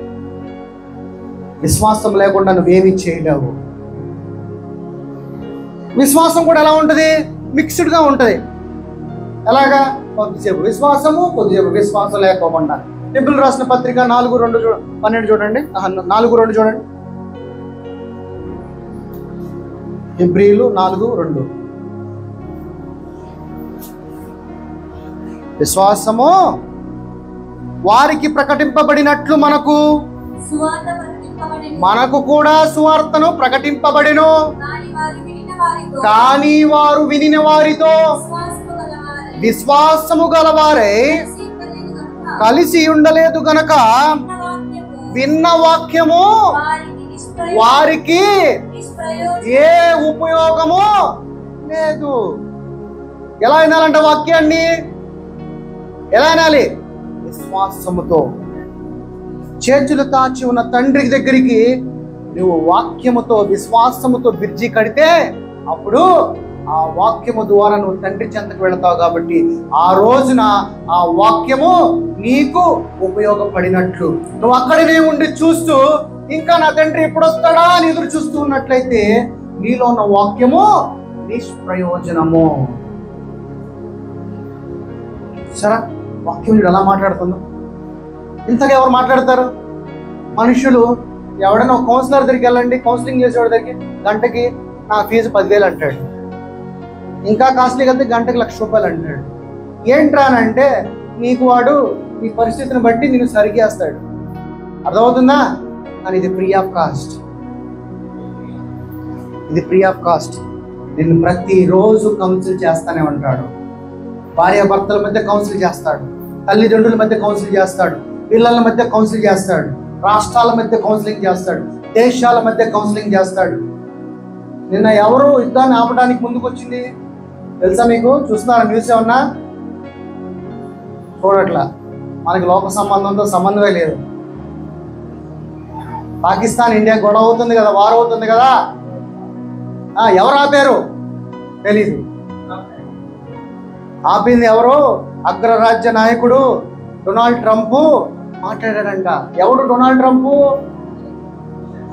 విశ్వాసం లేకుండా నువ్వేమీ చేయలేవు. విశ్వాసం కూడా ఎలా ఉంటుంది? మిక్స్డ్గా ఉంటుంది. ఎలాగా? కొద్దిసేపు విశ్వాసము, కొద్దిసేపు విశ్వాసం లేకోకుండా. హెబ్రీయులు రాసిన పత్రిక 4:2-12 చూడండి. 4:2 చూడండి. హెబ్రీయులు 4:2. విశ్వాసము వారికి ప్రకటింపబడినట్లు మనకు కూడా సువార్తను ప్రకటింపబడెను. కానీ వారు వినిన వారితో విశ్వాసము గలవారై కలిసి ఉండలేదు గనక విన్న వాక్యము వారికి ఏ ఉపయోగము లేదు. ఎలా వినాలంట వాక్యాన్ని? ఎలా వినాలి? విశ్వాసముతో. చేతులు తాచి ఉన్న తండ్రి దగ్గరికి నువ్వు వాక్యముతో, విశ్వాసముతో బ్రిడ్జి కడితే అప్పుడు ఆ వాక్యము ద్వారా నువ్వు తండ్రి చెంతకు వెళతావు. కాబట్టి ఆ రోజున ఆ వాక్యము నీకు ఉపయోగపడినట్లు. నువ్వు అక్కడనే ఉండి చూస్తూ ఇంకా నా తండ్రి ఎప్పుడు వస్తాడా అని ఎదురు చూస్తూ ఉన్నట్లయితే నీలో ఉన్న వాక్యము నిష్ప్రయోజనము. సరే, వాక్యం ఎలా మాట్లాడుతుందో ఇంతగా ఎవరు మాట్లాడతారు? మనుషులు. ఎవడైనా కౌన్సిలర్ దగ్గరికి వెళ్ళండి, కౌన్సిలింగ్ చేసేవాడి దగ్గరికి గంటకి నా ఫీజు 10,000 అంటాడు. ఇంకా కాస్ట్లీగా అయితే గంటకి ₹1,00,000 అంటాడు. ఏంట్రానంటే నీకు వాడు నీ పరిస్థితిని బట్టి నేను సరిగేస్తాడు. అర్థమవుతుందా? కానీ ఇది ఫ్రీ ఆఫ్ కాస్ట్. ఇది ఫ్రీ ఆఫ్ కాస్ట్. నిన్ను ప్రతిరోజు కౌన్సిల్ చేస్తానే ఉంటాడు. భార్యాభర్తల మధ్య కౌన్సిల్ చేస్తాడు, తల్లిదండ్రుల మధ్య కౌన్సిల్ చేస్తాడు, పిల్లల మధ్య కౌన్సిల్ చేస్తాడు, రాష్ట్రాల మధ్య కౌన్సిలింగ్ చేస్తాడు, దేశాల మధ్య కౌన్సిలింగ్ చేస్తాడు. నిన్న ఎవరు యుద్ధాన్ని ఆపడానికి ముందుకు వచ్చింది తెలుసా మీకు? చూస్తున్నారా న్యూస్? ఏమన్నా చూడట్లా. మనకి లోక సంబంధంతో సంబంధమే లేదు. పాకిస్తాన్ ఇండియా గొడవ అవుతుంది కదా, వార్ అవుతుంది కదా. ఎవరు ఆపారు? తెలీదు. ఆపింది ఎవరు? అగ్రరాజ్య నాయకుడు డొనాల్డ్ ట్రంప్ మాట్లాడాడంట. ఎవడు డొనాల్డ్ ట్రంప్?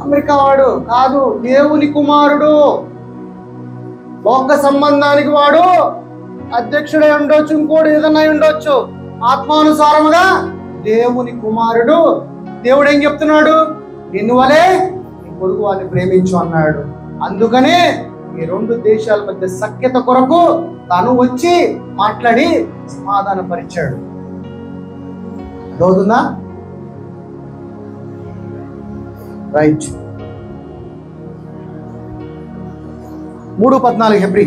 అమెరికా వాడు కాదు, దేవుని కుమారుడు. లోక సంబంధానికి వాడు అధ్యక్షుడై ఉండొచ్చు, ఇంకోటి ఏదన్నా ఉండొచ్చు. ఆత్మానుసారముగా దేవుని కుమారుడు. దేవుడు ఏం చెప్తున్నాడు? నిన్ను వలే నీ పొరుగు వారిని ప్రేమించు అన్నాడు. అందుకనే ఈ రెండు దేశాల మధ్య సఖ్యత కొరకు తాను వచ్చి మాట్లాడి సమాధానపరిచాడు. అర్థమవుతుందా? రైట్. 3:14 హెబ్రీ.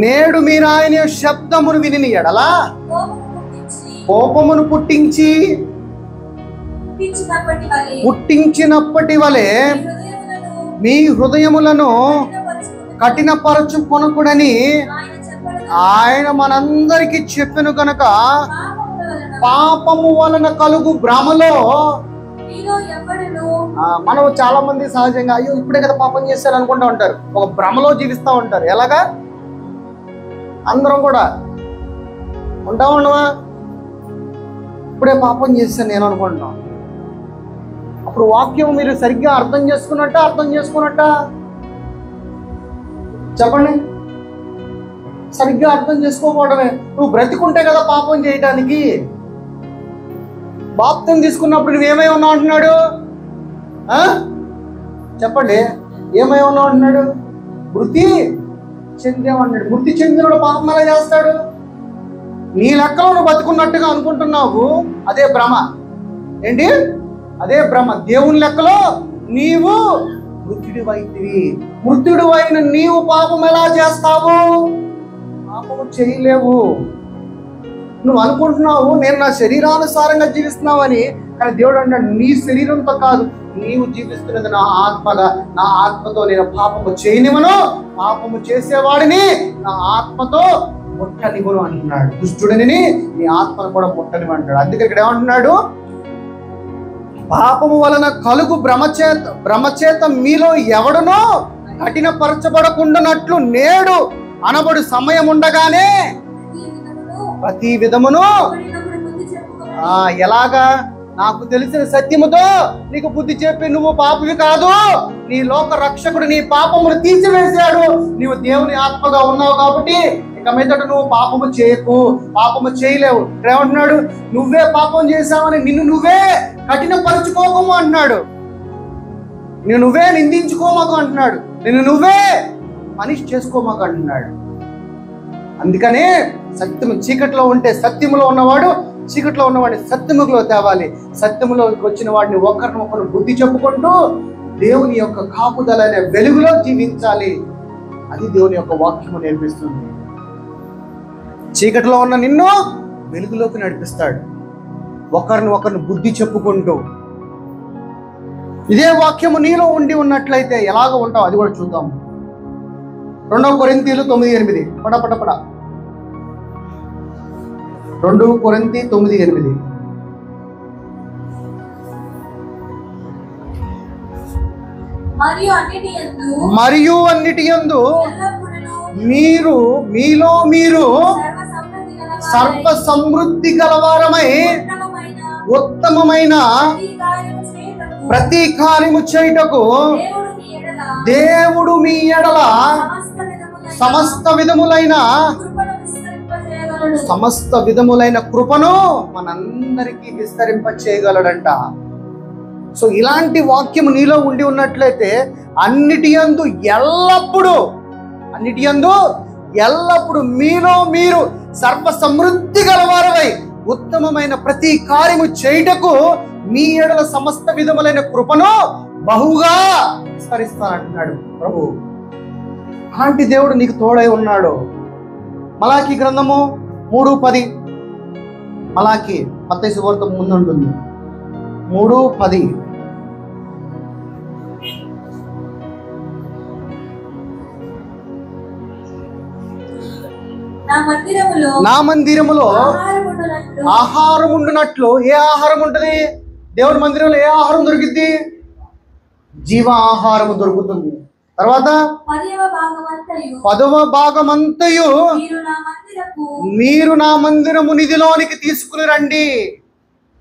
నేడు మీరు ఆయన శబ్దమును విని ఎడల కోపమును పుట్టించినప్పటి వలె మీ హృదయములను కఠినపరచుకొనకుడని ఆయన మనందరికీ చెప్పెను కనుక పాపము వలన కలుగు భ్రమలో మనం చాలా మంది సహజంగా అయ్యో ఇప్పుడే కదా పాపం చేశారు అనుకుంటా ఉంటారు. ఒక భ్రమలో జీవిస్తూ ఉంటారు. ఎలాగా? అందరం కూడా ఉండవా? ఇప్పుడే పాపం చేశాను నేను అనుకుంటున్నాం. అప్పుడు వాక్యం మీరు సరిగ్గా అర్థం చేసుకున్నట్ట చెప్పండి. సరిగ్గా అర్థం చేసుకోకపోవడమే. నువ్వు బ్రతికుంటే కదా పాపం చేయటానికి. బాప్తిసం తీసుకున్నప్పుడు నువ్వేమై ఉన్నావు అంటున్నాడు? చెప్పండి, ఏమై ఉన్నావు అంటున్నాడు? మృతి చెందేమన్నాడు. మృతి చెందినడు పాపం ఎలా చేస్తాడు? నీ లెక్కలో నువ్వు బతుకున్నట్టుగా అనుకుంటున్నావు. అదే భ్రమ. ఏంటి? అదే భ్రమ. దేవుని లెక్కలో నీవు మృతుడివైతివి. మృతుడివైన నీవు పాపం ఎలా చేస్తావు? పాపము చేయలేవు. నువ్వు అనుకుంటున్నావు నేను నా శరీరానుసారంగా జీవిస్తున్నావని. కానీ దేవుడు అన్నాడు నీ శరీరంతో కాదు, నీవు జీవిస్తున్నది నా ఆత్మగా. నా ఆత్మతో నేను పాపము చేయనివను, పాపము చేసేవాడిని నా ఆత్మతో ముట్టనివ్వను అంటున్నాడు. దుష్టుడిని నీ ఆత్మను కూడా ముట్టనివ్వంటాడు. అందుకే ఇక్కడ ఏమంటున్నాడు? పాపము వలన కలుగు భ్రమచేత మీలో ఎవడునో కఠినపరచబడకుండానట్లు నేడు అనబడు సమయం ఉండగానే ప్రతి విధమును ఎలాగా? నాకు తెలిసిన సత్యముతో నీకు బుద్ధి చెప్పి నువ్వు పాపవి కాదు, నీ లోక రక్షకుడు నీ పాపమును తీసివేశాడు. నీవు దేవుని ఆత్మగా ఉన్నావు కాబట్టి ఇక మీదట నువ్వు పాపము చేయకు, పాపము చేయలేవు. ఏమంటున్నాడు? నువ్వే పాపం చేశావని నిన్ను నువ్వే కఠినపరుచుకోకము అంటున్నాడు. నిన్ను నువ్వే నిందించుకోమాకు అంటున్నాడు. నిన్ను నువ్వే పనిష్ చేసుకోమాకు అంటున్నాడు. అందుకనే సత్యము చీకట్లో ఉంటే సత్యములో ఉన్నవాడు చీకట్లో ఉన్నవాడిని సత్యములో తేవాలి. సత్యములోకి వచ్చిన వాడిని ఒకరినొకరు బుద్ధి చెప్పుకుంటూ దేవుని యొక్క కాపుదల అనే వెలుగులో జీవించాలి. అది దేవుని యొక్క వాక్యము నేర్పిస్తుంది. చీకటిలో ఉన్న నిన్ను వెలుగులోకి నడిపిస్తాడు, ఒకరిని బుద్ధి చెప్పుకుంటూ. ఇదే వాక్యము నీలో ఉండి ఉన్నట్లయితే ఎలాగ ఉంటావు అది కూడా చూద్దాం. 2 కొరింథీయులు 9:8 పడపడపడ 2 కొరింథీ 9:8. మరియు అన్నిటి యందు మీరు మీలో మీరు సర్వ సమృద్ధి గలవారమై ఉత్తమమైన ప్రతి కార్యము చేయుటకు దేవుడు మీ ఎడల సమస్త విధములైన కృపను మనందరికీ విస్తరింప చేయగలడంట. సో ఇలాంటి వాక్యము నీలో ఉండి ఉన్నట్లయితే అన్నిటి యందు ఎల్లప్పుడు మీలో మీరు సర్వ సమృద్ధి గలవారై ఉత్తమమైన ప్రతి కార్యము చేయుటకు మీ ఎడల సమస్త విధములైన కృపను బహుగా విస్తరిస్తానంటున్నాడు ప్రభు. అలాంటి దేవుడు నీకు తోడై ఉన్నాడు. మలాకీ గ్రంథము 3:10. మలాకీ మత్తయి సువార్త ముందు ఉంటుంది. 3:10. నా మందిరములో ఆహారం ఉండునట్లు. ఏ ఆహారం ఉంటుంది? దేవుని మందిరంలో ఏ ఆహారం దొరికిద్ది? జీవ ఆహారము దొరుకుతుంది. తర్వాత 10వ భాగమంతయు మీరు నా మందిరము నిధిలోనికి తీసుకుని రండి.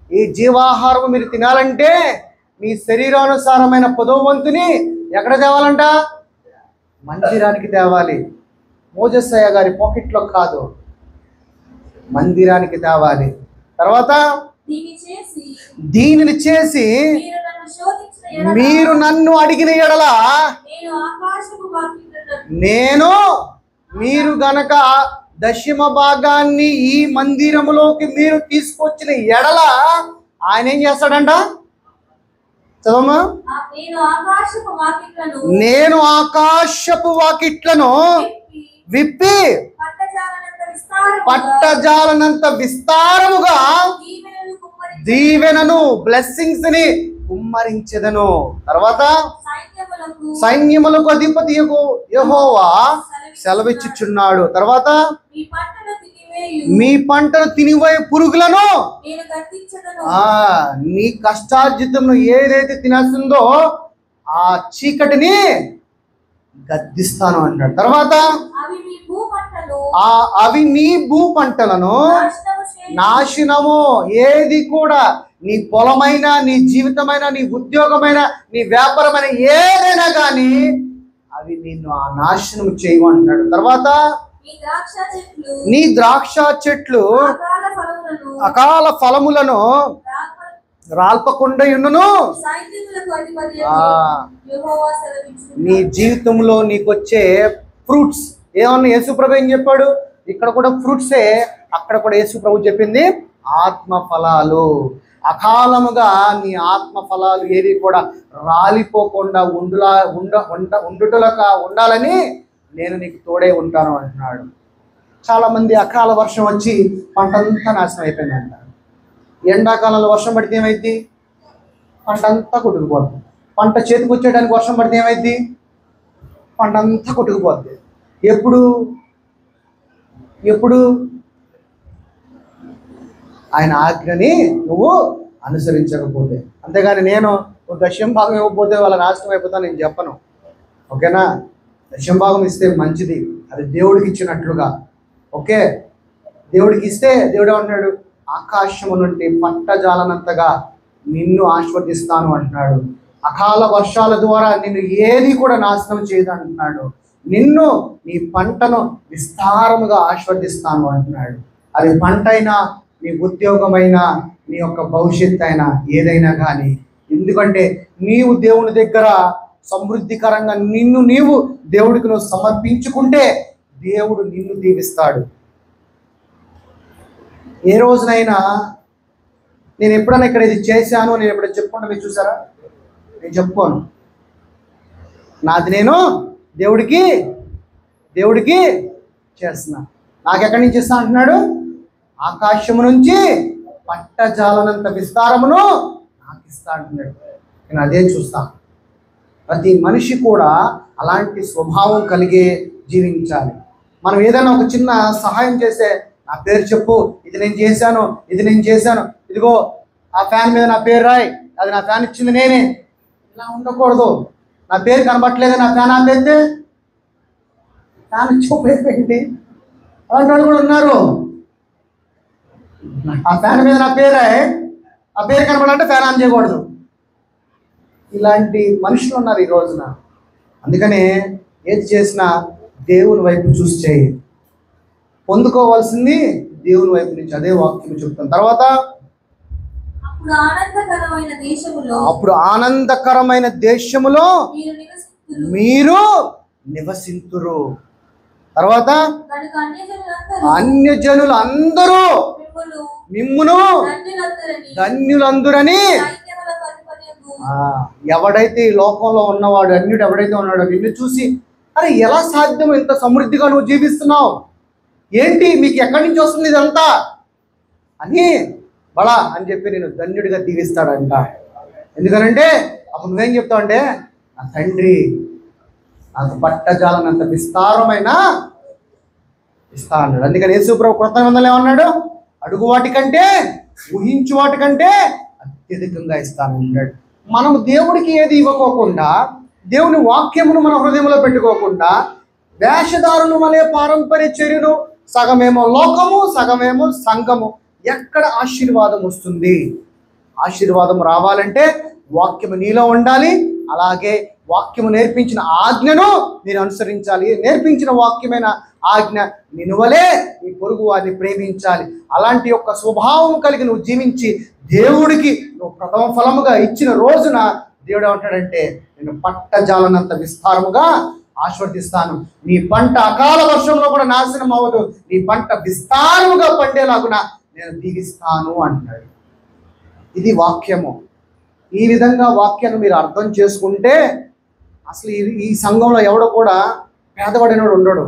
ఈ జీవాహారము మీరు తినాలంటే మీ శరీరానుసారమైన 10వ వంతుని ఎక్కడ తేవాలంట? మందిరానికి తేవాలి. మోజెస్సయ్య గారి పాకెట్లో కాదు, మందిరానికి తేవాలి. తర్వాత దీనిని చేసి మీరు నన్ను అడిగిన ఎడల నేను మీరు గనక దశమ భాగాన్ని ఈ మందిరములోకి మీరు తీసుకొచ్చిన ఎడల ఆయన ఏం చేస్తాడంట? చదవమా. నేను ఆకాశపు వాకిట్లను విప్పి పట్టజాలనంత విస్తారముగా దీవెనను బ్లెస్సింగ్స్ ని కుమ్మరించెదను. తర్వాత సైన్యములకు అధిపతి యెహోవా సెలవిచ్చుచున్నాడు. తర్వాత మీ పంటను తినిపోయే పురుగులను నీ కష్టార్జితమును ఏదైతే తినేస్తుందో ఆ చీకటిని గద్దిస్తాను అంటాడు. తర్వాత అవి నీ భూ పంటలను నాశనము, ఏది కూడా నీ పొలమైన, నీ జీవితమైన, నీ ఉద్యోగమైన, నీ వ్యాపారమైన ఏదైనా కానీ అవి నిన్ను ఆ నాశనం చేయమంటున్నాడు. తర్వాత నీ ద్రాక్ష చెట్లు అకాల ఫలములను రాల్పకుండా ఉండును. నీ జీవితంలో నీకు వచ్చే ఫ్రూట్స్ ఏమన్నా యేసుప్రభు ఏం చెప్పాడు? ఇక్కడ కూడా ఫ్రూట్సే, అక్కడ కూడా యేసుప్రభు చెప్పింది ఆత్మ ఫలాలు. అకాలముగా నీ ఆత్మ ఫలాలు ఏది కూడా రాలిపోకుండా ఉండాలని నేను నీకు తోడే ఉంటాను అంటున్నాడు. చాలా మంది అకాల వర్షం వచ్చి పంట అంతా నాశనం అయిపోయిందంట. ఎండాకాలంలో వర్షం పడితే ఏమైంది? పంట అంతా కొట్టుకుపోద్ది. పంట చేతికి వచ్చేయడానికి వర్షం పడితే ఏమైంది? పంట అంతా కొట్టుకుపోద్ది. ఎప్పుడు ఆయన ఆజ్ఞని నువ్వు అనుసరించకపోతే. అంతేగాని నేను దశమ భాగం ఇవ్వకపోతే వాళ్ళ నాశనం అయిపోతా నేను చెప్పను. ఓకేనా? దశమ భాగం ఇస్తే మంచిది, అది దేవుడికి ఇచ్చినట్లుగా. ఓకే, దేవుడికి ఇస్తే దేవుడు అంటున్నాడు ఆకాశము నుండి పట్టజాలనంతగా నిన్ను ఆశీర్వదిస్తాను అంటున్నాడు. అకాల వర్షాల ద్వారా నిన్ను ఏది కూడా నాశనం చేయదు అంటున్నాడు. నిన్ను నీ పంటను విస్తారముగా ఆశీర్వదిస్తాను అంటున్నాడు. అది పంట అయినా, నీ ఉద్యోగమైనా, నీ యొక్క భవిష్యత్తు అయినా, ఏదైనా కానీ. ఎందుకంటే నీవు దేవుని దగ్గర సమృద్ధికరంగా నీవు దేవుడికి నువ్వు సమర్పించుకుంటే దేవుడు నిన్ను దీవిస్తాడు. ఏ రోజునైనా నేను ఎప్పుడైనా ఇక్కడ ఇది చేశాను నేను ఎప్పుడైనా చెప్పుకుంటా మీరు చూసారా? నేను చెప్పుకోను. నాది నేను దేవుడికి చేస్తున్నా. నాకెక్కడి నుంచి ఇస్తా అంటున్నాడు? ఆకాశము నుంచి పట్టజాలనంత విస్తారమును నాకు ఇస్తా అంటున్నాడు. నేను అదే చూస్తాను. ప్రతి మనిషి కూడా అలాంటి స్వభావం కలిగే జీవించాలి. మనం ఏదైనా ఒక చిన్న సహాయం చేస్తే నా పేరు చెప్పు, ఇది నేను చేశాను, ఇదిగో ఆ ఫ్యాన్ మీద నా పేరు రాయి, అది నా ఫ్యాన్ ఇచ్చింది నేనే. ఇలా ఉండకూడదు. నా పేరు కనబట్టలేదు, నా ఫ్యాన్ ఆపేస్తే ఫ్యాన్ చూపేంటి? అలాంటి వాళ్ళు కూడా ఉన్నారు. ఆ ఫ్యాన్ మీద నా పేరు రాయి, ఆ పేరు కనబడాలంటే ఫ్యాన్ ఆన్ చేయకూడదు. ఇలాంటి మనుషులు ఉన్నారు ఈ రోజున. అందుకనే ఏది చేసినా దేవుని వైపు చూసి చేయి. పొందుకోవాల్సింది దేవుని వైపు నుంచి. అదే వాక్యం చెప్తాను. తర్వాత అప్పుడు ఆనందకరమైన దేశములో మీరు నివసింతురు. తర్వాత అన్యజనులు అందరూ మిమ్మును ధన్యులందురని. ఎవడైతే ఈ లోకంలో ఉన్నవాడు, అన్యుడు ఎవడైతే ఉన్నాడో నిన్ను చూసి అరే ఎలా సాధ్యం, ఇంత సమృద్ధిగా నువ్వు జీవిస్తున్నావు, ఏంటి మీకు ఎక్కడి నుంచి వస్తుంది ఇదంతా అని బడా అని చెప్పి నేను ధన్యుడిగా దీవిస్తాడంట. ఎందుకనంటే అప్పుడు నువ్వేం చెప్తావు అంటే నా తండ్రి నాకు పట్టజాలనంత విస్తారమైన ఇస్తా అన్నాడు. అందుకని యేసుప్రభు క్రొత్త నిబంధనలో ఏమన్నాడు? అడుగు వాటికంటే, ఊహించు వాటికంటే అత్యధికంగా ఇస్తానన్నాడు. మనం దేవుడికి ఏది ఇవ్వకోకుండా, దేవుని వాక్యమును మన హృదయంలో పెట్టుకోకుండా, వేషధారులు వలె పారంపర్య చర్యను, సగమేమో లోకము, సగమేమో సంఘము, ఎక్కడ ఆశీర్వాదం వస్తుంది? ఆశీర్వాదం రావాలంటే వాక్యము నీలో ఉండాలి, అలాగే వాక్యము నేర్పించిన ఆజ్ఞను నేను అనుసరించాలి. నేర్పించిన వాక్యమైన ఆజ్ఞ నినువలే నీ పొరుగు వారిని ప్రేమించాలి. అలాంటి యొక్క స్వభావం కలిగి నువ్వు జీవించి దేవుడికి నువ్వు ప్రథమ ఫలముగా ఇచ్చిన రోజున దేవుడు ఏమంటాడంటే, నేను పట్టజాలనంత విస్తారముగా ఆశీర్వదిస్తాను. నీ పంట అకాల వర్షంలో కూడా నాశనం అవ్వదు, నీ పంట విస్తారముగా పండేలాగున నేను దీవిస్తాను అంటాడు. ఇది వాక్యము. ఈ విధంగా వాక్యాన్ని మీరు అర్థం చేసుకుంటే అసలు ఈ సంఘంలో ఎవడో కూడా పేదవాడినోడు ఉండడు.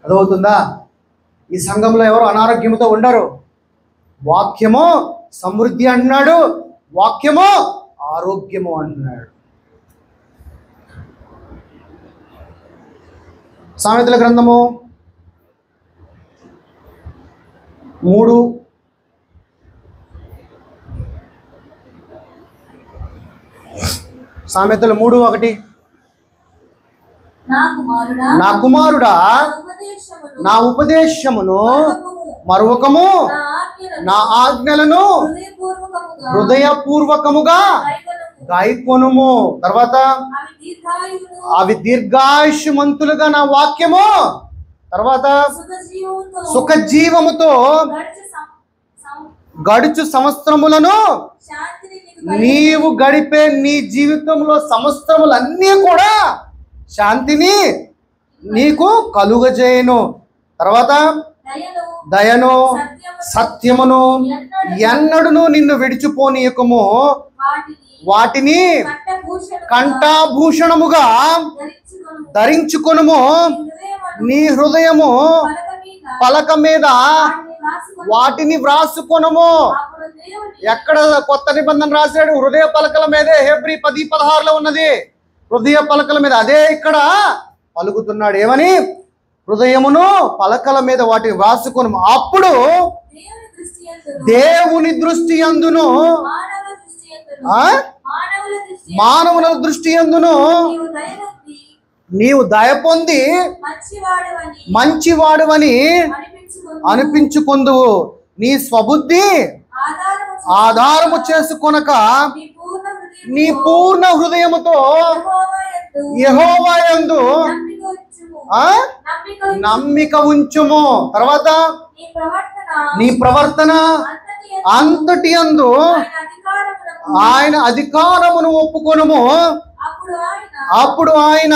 అదవుతుందా? ఈ సంఘంలో ఎవరు అనారోగ్యంతో ఉండరు. వాక్యము సమృద్ధి అంటున్నాడు, వాక్యము ఆరోగ్యము అంటున్నాడు. సామెతల గ్రంథము 3 సామెతలు 3:1 నా కుమారుడా నా ఉపదేశమును మరువకము, నా ఆజ్ఞలను హృదయపూర్వకముగా గాయకొనుము. తర్వాత అవి దీర్ఘాయుష్మంతులుగా నా వాక్యము, తర్వాత సుఖజీవముతో గడుచు సంవత్సరములను నీవు గడిపే నీ జీవితంలో సంవత్సరములన్నీ కూడా శాంతిని నీకు కలుగజేయును. తర్వాత దయను సత్యమును ఎన్నడును నిన్ను విడిచిపోనీయకము, వాటిని కంఠభూషణముగా ధరించుకొనుము. నీ హృదయము పలక మీద వాటిని వ్రాసుకొనుము. ఎక్కడ కొత్త నిబంధన రాశాడు? హృదయ పలకల మీదే. హెబ్రీ 10:16 ఉన్నది. హృదయ పలకల మీద. అదే ఇక్కడ పలుకుతున్నాడు. ఏమని? హృదయమును పలకల మీద వాటిని వ్రాసుకొనుము. అప్పుడు దేవుని దృష్టి యందును మానవుల దృష్టి యందును నీవు దయ పొంది మంచివాడువని అనిపించుకొందువు. నీ స్వబుద్ధి ఆధారము చేసుకొనక నీ పూర్ణ హృదయముతో యెహోవా యందు నమ్మిక ఉంచుము. తర్వాత నీ ప్రవర్తన అంతటి యందు ఆయన అధికారమును ఒప్పుకొనుము. అప్పుడు ఆయన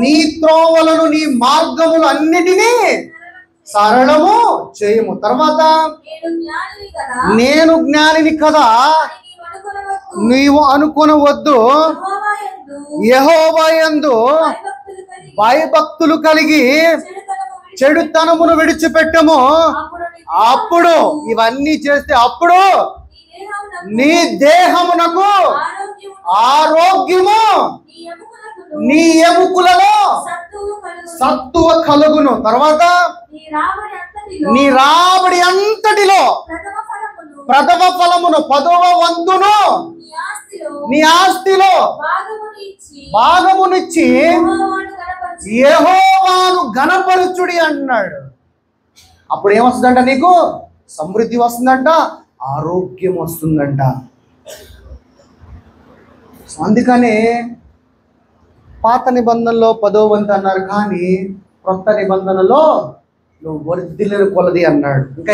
నీ త్రోవలను నీ మార్గములు అన్నిటినీ సరళము చేయము. తర్వాత నేను జ్ఞానిని కదా నీవు అనుకొనవద్దు, యెహోవా యందు భయభక్తులు కలిగి చెడుతనమును విడిచిపెట్టము. అప్పుడు ఇవన్నీ చేస్తే అప్పుడు నీ దేహమునకు ఆరోగ్యము, నీ ఎముకలలో సత్తువ కలుగును. తర్వాత నీ రాబడి అంతటిలో ప్రథమ ఫలమును 10వ వంతును నీ ఆస్తిలో భాగమునిచ్చి యెహోవాను ఘనపరచుడి అన్నాడు. అప్పుడు ఏమొస్తుందంట? నీకు సమృద్ధి వస్తుందంట, ఆరోగ్యం వస్తుందంట. అందుకనే పాత నిబంధనలో 10వ వంతు అన్నారు, కానీ క్రొత్త నిబంధనలో నువ్వు వర్ధిల్లిన కొలది అన్నాడు. ఇంకా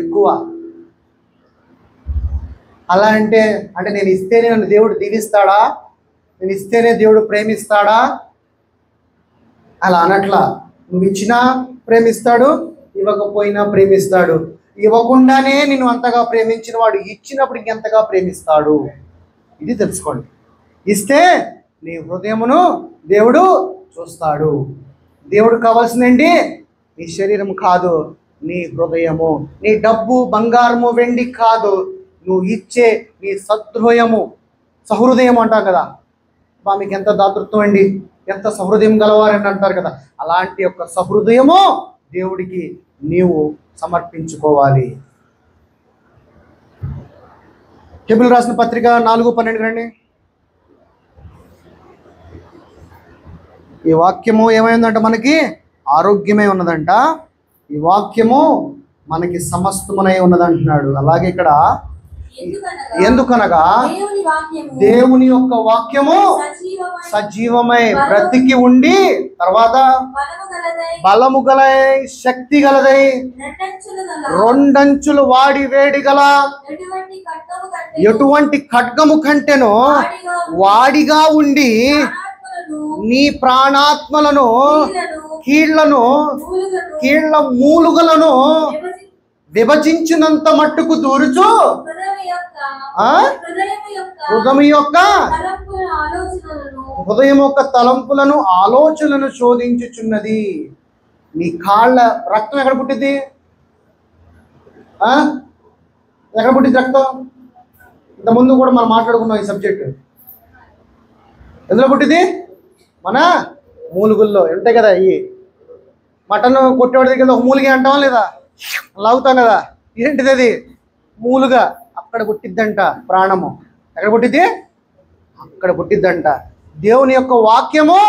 ఎక్కువ. అలా అంటే నేను ఇస్తేనే నన్ను దేవుడు దీవిస్తాడా, నేను ఇస్తేనే దేవుడు ప్రేమిస్తాడా? అలా అనట్లా. నువ్వు ఇచ్చినా ప్రేమిస్తాడు, ఇవ్వకపోయినా ప్రేమిస్తాడు. ఇవ్వకుండానే నిన్ను అంతగా ప్రేమించిన వాడు ఇచ్చినప్పుడు ఇంకెంతగా ప్రేమిస్తాడు. ఇది తెలుసుకోండి. ఇస్తే నీ హృదయమును దేవుడు చూస్తాడు. దేవుడు కావాల్సిందండి నీ శరీరం కాదు, నీ హృదయము. నీ డబ్బు, బంగారము, వెండి కాదు, నువ్వు ఇచ్చే నీ సహృదయము. సహృదయం అంటాం కదా, మీకు ఎంత దాతృత్వం అండి, ఎంత సహృదయం గలవారని అంటారు కదా. అలాంటి యొక్క సహృదయము దేవుడికి నీవు సమర్పించుకోవాలి. హెబ్రీయులకు రాసిన పత్రిక 4:12 రండి. ఈ వాక్యము ఏమైందంట? మనకి ఆరోగ్యమై ఉన్నదంట. ఈ వాక్యము మనకి సమస్తమునై ఉన్నదంటున్నాడు. అలాగే ఇక్కడ ఎందుకనగా దేవుని యొక్క వాక్యము సజీవమై బ్రతికి ఉండి తర్వాత బలము గలై శక్తి గలదై రెండంచులు వాడి వేడి గల ఎటువంటి ఖడ్గము కంటెను వాడిగా ఉండి నీ ప్రాణాత్మలను కీళ్ల మూలుగలను విభజించినంత మట్టుకు దూరుచు హృదయం యొక్క తలంపులను ఆలోచనలను శోధించుచున్నది. నీ కాళ్ళ రక్తం ఎక్కడ పుట్టింది? ఎక్కడ పుట్టింది రక్తం? ఇంతకుముందు కూడా మనం మాట్లాడుకున్నాం ఈ సబ్జెక్ట్. ఎందులో పుట్టింది? మన మూలుగుల్లో ఉంటాయి కదా. ఈ మటన్ కొట్టేవాడి దగ్గర ఒక మూలిగే అంటావా లేదా? లాగుతాం కదా, ఏంటిది అది? మూలుగా. అక్కడ పుట్టిద్దంట ప్రాణము. ఎక్కడ పుట్టిద్ది? అక్కడ పుట్టిద్దంట. దేవుని యొక్క వాక్యము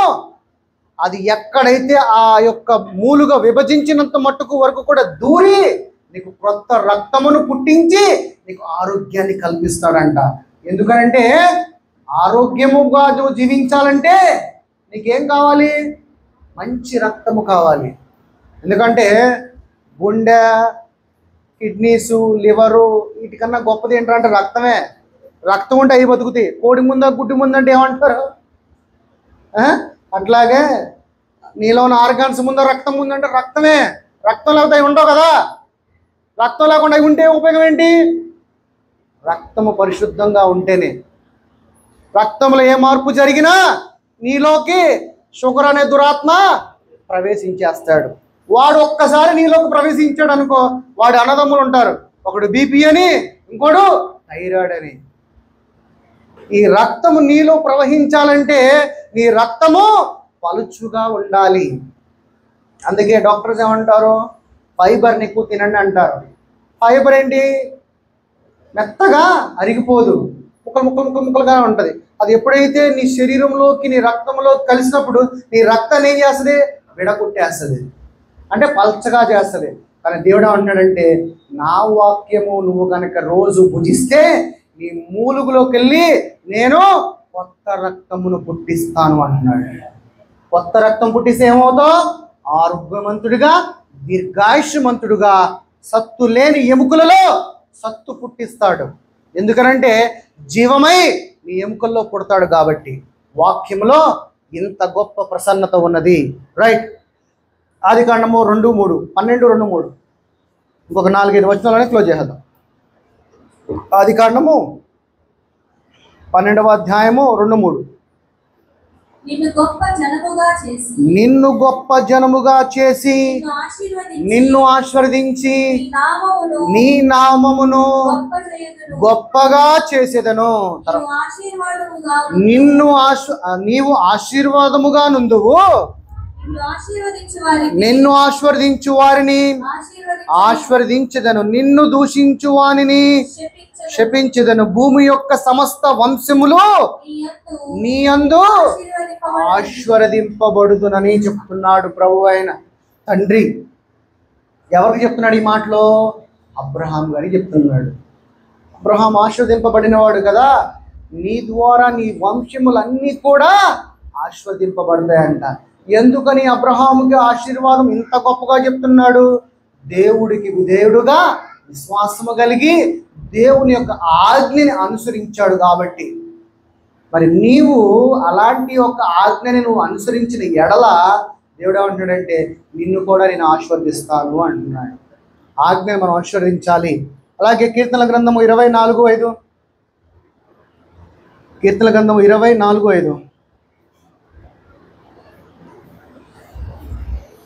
అది ఎక్కడైతే ఆ యొక్క మూలుగా విభజించినంత మట్టుకు వరకు కూడా దూరి నీకు క్రొత్త రక్తమును పుట్టించి నీకు ఆరోగ్యాన్ని కల్పిస్తాడంట. ఎందుకంటే ఆరోగ్యముగా నువ్వు జీవించాలంటే నీకేం కావాలి? మంచి రక్తము కావాలి. ఎందుకంటే గుండె, కిడ్నీసు, లివరు వీటికన్నా గొప్పది ఏంటంటే రక్తమే. రక్తం ఉంటే అవి బతుకుతాయి. కోడి ముందా గుడ్డి ముందంటే ఏమంటారు? అట్లాగే నీలో ఉన్న ఆర్గాన్స్ ముందు రక్తం ముందంటే రక్తమే. రక్తం లేకపోతే అవి ఉండవు కదా. రక్తం లేకుండా అవి ఉంటే ఉపయోగం ఏంటి? రక్తము పరిశుద్ధంగా ఉంటేనే. రక్తంలో ఏ మార్పు జరిగినా నీలోకి షుగర్ అనే దురాత్మ ప్రవేశించేస్తాడు. వాడు ఒక్కసారి నీలోకి ప్రవేశించాడు అనుకో, వాడి అన్నదమ్ములు ఉంటారు. ఒకడు బీపీ అని, ఇంకోడు థైరాయిడ్ అని. ఈ రక్తము నీలో ప్రవహించాలంటే నీ రక్తము పలుచుగా ఉండాలి. అందుకే డాక్టర్స్ ఏమంటారు? ఫైబర్ని ఎక్కువ తినండి అంటారు. ఫైబర్ ఏంటి? మెత్తగా అరిగిపోదు, ముక్కలుగా ఉంటుంది. అది ఎప్పుడైతే నీ శరీరంలోకి నీ రక్తంలోకి కలిసినప్పుడు నీ రక్తాన్ని ఏం చేస్తుంది? విడగొట్టేస్తుంది, అంటే పల్చగా చేస్తుంది. కానీ దేవుడు ఏమంటాడంటే నా వాక్యము నువ్వు కనుక రోజు భుజిస్తే నీ మూలుగులోకి వెళ్ళి నేను కొత్త రక్తమును పుట్టిస్తాను అంటున్నాడు. కొత్త రక్తం పుట్టిస్తే ఏమవుతావు? ఆరోగ్యవంతుడిగా, దీర్ఘాయుష్మంతుడుగా, సత్తు లేని ఎముకలలో సత్తు పుట్టిస్తాడు. ఎందుకనంటే జీవమై నీ ఎముకల్లో పుడతాడు కాబట్టి. వాక్యంలో ఇంత గొప్ప ప్రసన్నత ఉన్నది. రైట్. ఆదికాండము 2:3, 12:2-3. ఇంకొక 4-5 వచనాలనే క్లోజ్ చేద్దాం. ఆదికాండము 12వ అధ్యాయము 2-3. నిన్ను గొప్ప జనముగా చేసి నిన్ను ఆశీర్వదించి నీ నామమును గొప్పగా చేసేదను. నీవు ఆశీర్వాదముగా నుందువు. నిన్ను ఆశీర్వదించు వారిని ఆశీర్వదించదను, నిన్ను దూషించు వారిని శపించదను. భూమి యొక్క సమస్త వంశములు నీ యందు ఆశీర్వదింపబడుదునని చెప్తున్నాడు ప్రభు అయిన తండ్రి. ఎవరికి చెప్తున్నాడు ఈ మాటలో? అబ్రహాం గారికి చెప్తున్నాడు. అబ్రహాం ఆశీర్వదింపబడినవాడు కదా, నీ ద్వారా నీ వంశములన్నీ కూడా ఆశీర్వదింపబడతాయంట. ఎందుకని అబ్రహాముకి ఆశీర్వాదం ఇంత గొప్పగా చెప్తున్నాడు? దేవుడికి విధేయుడుగా విశ్వాసము కలిగి దేవుని యొక్క ఆజ్ఞని అనుసరించాడు కాబట్టి. మరి నీవు అలాంటి ఒక ఆజ్ఞని నువ్వు అనుసరించిన ఎడల దేవుడు ఏమంటున్నాడంటే నిన్ను కూడా నేను ఆశీర్వదిస్తాను అంటున్నాడు. ఆజ్ఞని మనం ఆశీర్వదించాలి. అలాగే కీర్తనల గ్రంథము 24:5. కీర్తనల గ్రంథము 24:5.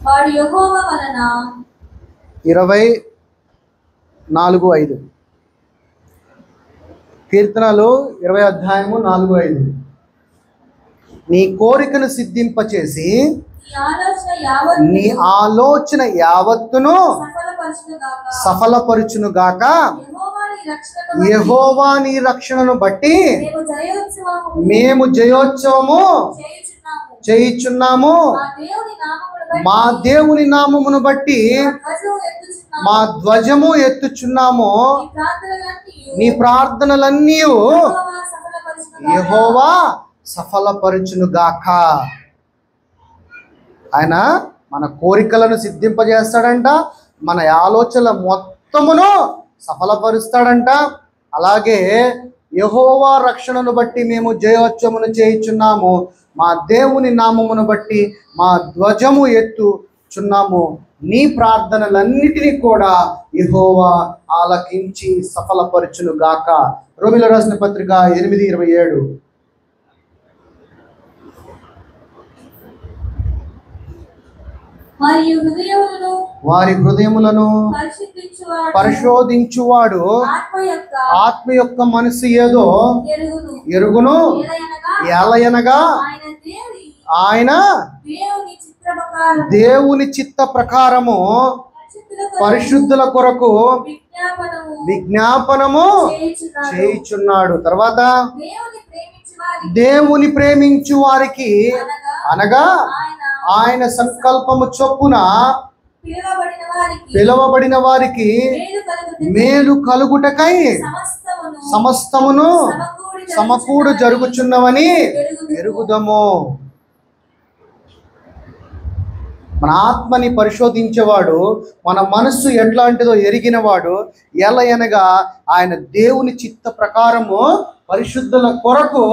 వాడు యెహోవా వలన 24:5. కీర్తనలు 20 అధ్యాయము 4-5. నీ కోరికను సిద్ధింపచేసి నీ ఆలోచన యావత్తును సఫలపరుచును గాక. యెహోవా నీ రక్షణను బట్టి మేము జయోత్సవము చేయుచున్నాము. మా దేవుని నామమును బట్టి మా ధ్వజము ఎత్తుచున్నాము. నీ ప్రార్థనలన్నీ యెహోవా సఫలపరచునుగాక. ఆయన మన కోరికలను సిద్ధింపజేస్తాడంట, మన ఆలోచనల మొత్తమును సఫలపరుస్తాడంట. అలాగే యెహోవా రక్షణను బట్టి మేము జయోత్సవమును చేయుచున్నాము. మా దేవుని నామమును బట్టి మా ధ్వజము ఎత్తుచున్నాము. నీ ప్రార్థనలన్నిటినీ కూడా యెహోవా ఆలకించి సఫలపరచును గాక. రోమీయులకు రాసిన పత్రిక 8:27. వారి హృదయములను పరిశోధించువాడు ఆత్మ యొక్క మనసు ఏదో ఎరుగును. ఎలయనగా ఆయన దేవుని చిత్త ప్రకారము పరిశుద్ధుల కొరకు విజ్ఞాపనము చేయుచున్నాడు. తర్వాత దేవుని ప్రేమించు వారికి అనగా ఆయన సంకల్పము చొప్పున పిలువబడిన వారికి మేలు కలుగుటకై సమస్తమును సమకూడు జరుగుచున్నవని ఎరుగుదము. మన ఆత్మని పరిశోధించేవాడు, మన మనస్సు ఎట్లాంటిదో ఎరిగినవాడు. ఎలా అనగా ఆయన దేవుని చిత్త ప్రకారము పరిశుద్ధుల కొరకు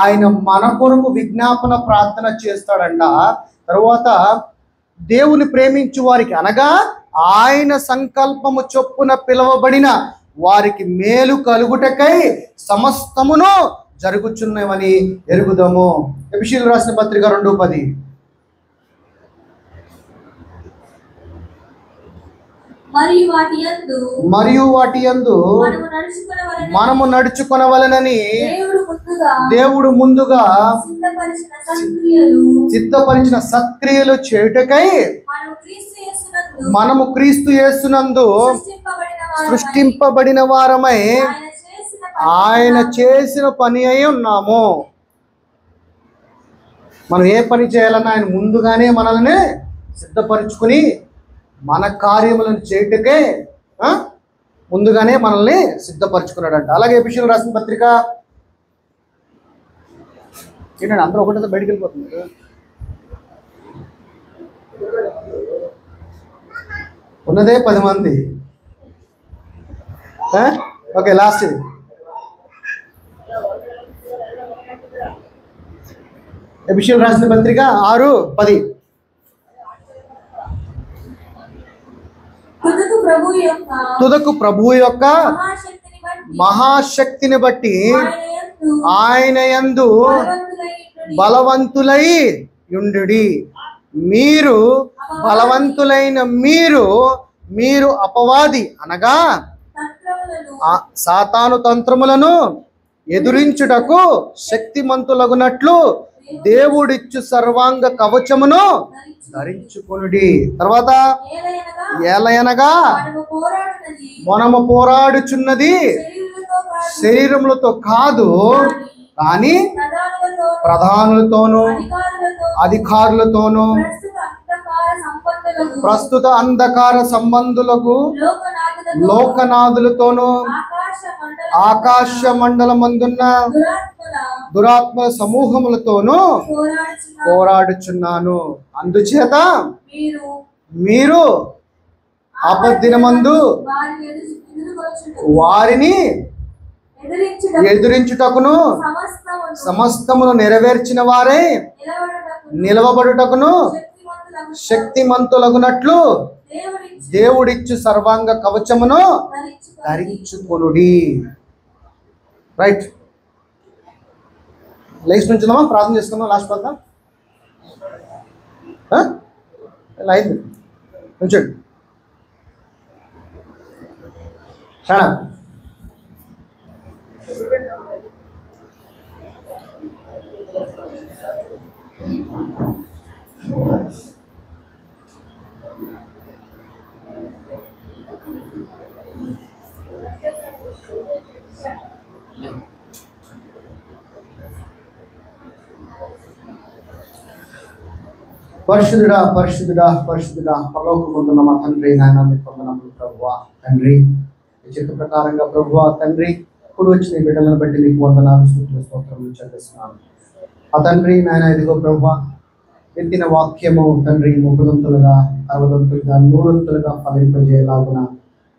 ఆయన మన కొరకు విజ్ఞాపన ప్రార్థన చేస్తాడంట. తరువాత దేవుని ప్రేమించు వారికి అనగా ఆయన సంకల్పము చొప్పున పిలువబడిన వారికి మేలు కలుగుటకై సమస్తమును జరుగుచున్నవని ఎరుగుదము. ఎఫెసీయులకు రాసిన పత్రిక 2:10. మరియు వాటి యందు మనము నడుచుకొనవలెనని దేవుడు ముందుగా సిద్ధపరిచిన సత్క్రియలు చేయుటకై మనము క్రీస్తు యేసునందు సృష్టింపబడిన వారమై ఆయన చేసిన పని అయి ఉన్నాము. మనం ఏ పని చేయాలన్నా ఆయన ముందుగానే మనల్ని సిద్ధపరచుకుని మన కార్యములను చేయుటకే ముందుగానే మనల్ని సిద్ధపరచుకున్నాడంట. అలాగే ఎఫెసీయులకు రాసిన పత్రిక ఏంటంటే అందరూ ఒకటే బయటికి వెళ్ళిపోతున్నారు. ఉన్నదే 10 మంది. ఓకే, లాస్ట్ ఇది. ఎఫెసీయులకు రాసిన పత్రిక 6:10. తుదకు ప్రభువు యొక్క మహాశక్తిని బట్టి ఆయన యందు బలవంతులై యుండుడి. మీరు బలవంతులైన మీరు అపవాది అనగా సాతాను తంత్రములను ఎదురించుటకు శక్తిమంతులగునట్లు దేవుడిచ్చు సర్వాంగ కవచమును ధరించుకొనుడి. తర్వాత ఏలయనగా మనము పోరాడుచున్నది శరీరములతో కాదు, కానీ ప్రధానులతోనూ అధికారులతోనూ ప్రస్తుత అంధకార సంబంధులకు లోకనాథులతోనూ ఆకాశ మండలమందున్న దురాత్మ సమూహములతోనూ పోరాడుచున్నాను. అందుచేత మీరు ఆపద్దినమందు వారిని ఎదిరించుటకును సమస్తమును నెరవేర్చిన వారే నిలవబడుటకును శక్తిమంతులగునట్లు దేవుడిచ్చు సర్వాంగ కవచమును ధరించుకొనుడి. రైట్, లేచి నుంచున్నామా, ప్రార్థన చేసుకుందాం. లాస్ట్ పద్దాం అయింది, ఉంచండి. పరిశుద్ధుడా పరిశుద్ధుడా పరిశుద్ధుడా పరలోకమందున్న మా తండ్రి నాయన మీ వందనములు ప్రభువా. తండ్రి ఈ చిత్త ప్రకారంగా ప్రభువా తండ్రి ఇప్పుడు వచ్చిన ఈ బిడ్డలను బట్టి నీకు వందనాలు స్తుతులు స్తోత్రములు చెల్లిస్తున్నాను. ఆ తండ్రి నాయన ఇదిగో ప్రభువా ఎత్తిన వాక్యము తండ్రి 30 60 100 ఫలింపజేయలాగున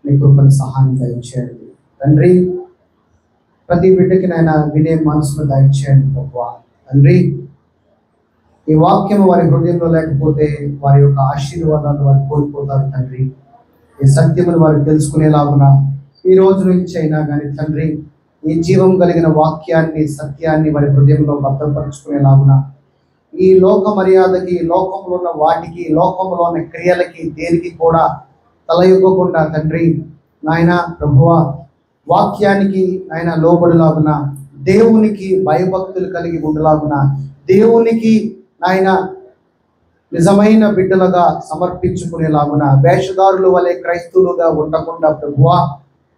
నీ కృపను సహాయం దయచేయండి తండ్రి. ప్రతి బిడ్డకి నాయన వినే మనసును దయచేయండి ప్రభువా తండ్రి. ఈ వాక్యము వారి హృదయంలో లేకపోతే వారి యొక్క ఆశీర్వాదాలు వారు కోల్పోతారు తండ్రి. ఈ సత్యమును వారు తెలుసుకునేలాగున ఈ రోజు నుంచి అయినా కానీ తండ్రి ఈ జీవం కలిగిన వాక్యాన్ని సత్యాన్ని వారి హృదయంలో భద్రపరుచుకునేలాగున ఈ లోక మర్యాదకి లోకంలో ఉన్న వాటికి లోకంలో ఉన్న క్రియలకి దేనికి కూడా తలయొగ్గకుండా తండ్రి నాయన ప్రభువా వాక్యానికి ఆయన లోబడిలాగున దేవునికి భయభక్తులు కలిగి ఉండలాగున దేవునికి ఆయన నిజమైన బిడ్డలుగా సమర్పించుకునేలాగున వేషధారుల వలె క్రైస్తవులుగా ఉండకుండా ప్రభువా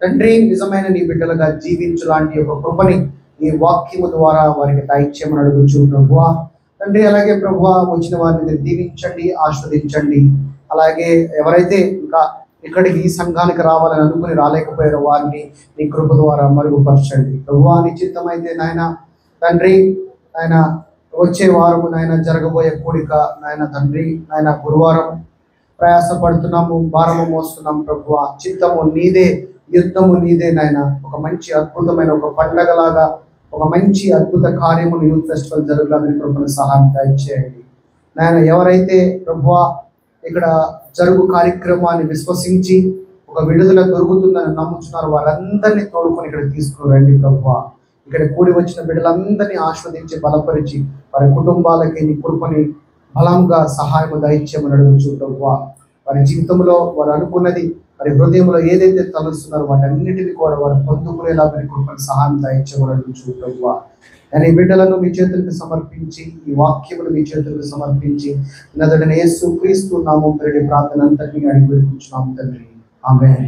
తండ్రి నిజమైన నీ బిడ్డలుగా జీవించలాంటి ఒక కృపని ఈ వాక్యము ద్వారా వారికి దయచేయమని అడుగుచు ప్రభువా తండ్రి. అలాగే ప్రభువా వచ్చిన వారిని దీవించండి ఆస్వాదించండి. అలాగే ఎవరైతే ఇంకా ఇక్కడికి ఈ సంఘానికి రావాలని అనుకుని రాలేకపోయారో వారిని నీ కృప ద్వారా మరుగుపరచండి ప్రభువా. నిశ్చితమైతే నాయన తండ్రి ఆయన వచ్చే వారము నాయన జరగబోయే కూడిక నాయన తండ్రి నాయన గురువారం ప్రయాసపడుతున్నాము భారము మోస్తున్నాం ప్రభువా. చిత్తము నీదే యుద్ధము నీదే నాయన. ఒక మంచి అద్భుతమైన ఒక పండగలాగా ఒక మంచి అద్భుత కార్యములు యూత్ ఫెస్టివల్ జరుగులాగా కృపను సహాయం దయచేయండి నాయన. ఎవరైతే ప్రభువా ఇక్కడ జరుగు కార్యక్రమాన్ని విశ్వసించి ఒక విడుదల దొరుకుతుందని నమ్ముతున్నారు వారందరినీ తోడుకొని ఇక్కడ తీసుకురండి ప్రభువా. ఇక్కడ కూడి వచ్చిన బిడ్డలందరినీ ఆస్వాదించి బలపరిచి వారి కుటుంబాలకి నీ కృపని బలంగా సహాయము దయచేయమని అడుగుచు ప్రభువా. వారి జీవితంలో వారు అనుకున్నది వారి హృదయంలో ఏదైతే తలుస్తున్నారో వాటన్నిటిని కూడా వారు పొందుకునేలా వారి కృపని సహాయం దయచేయమని అడుగుచు ప్రభువా. నేను ఈ బిడ్డలను మీ చేతులకు సమర్పించి ఈ వాక్యములు మీ చేతులకు సమర్పించి నదుడైన యేసు క్రీస్తు నామములో ప్రార్థన అంతటిని అడిగి వేడుకుంటున్నాము తండ్రి. ఆమేన్.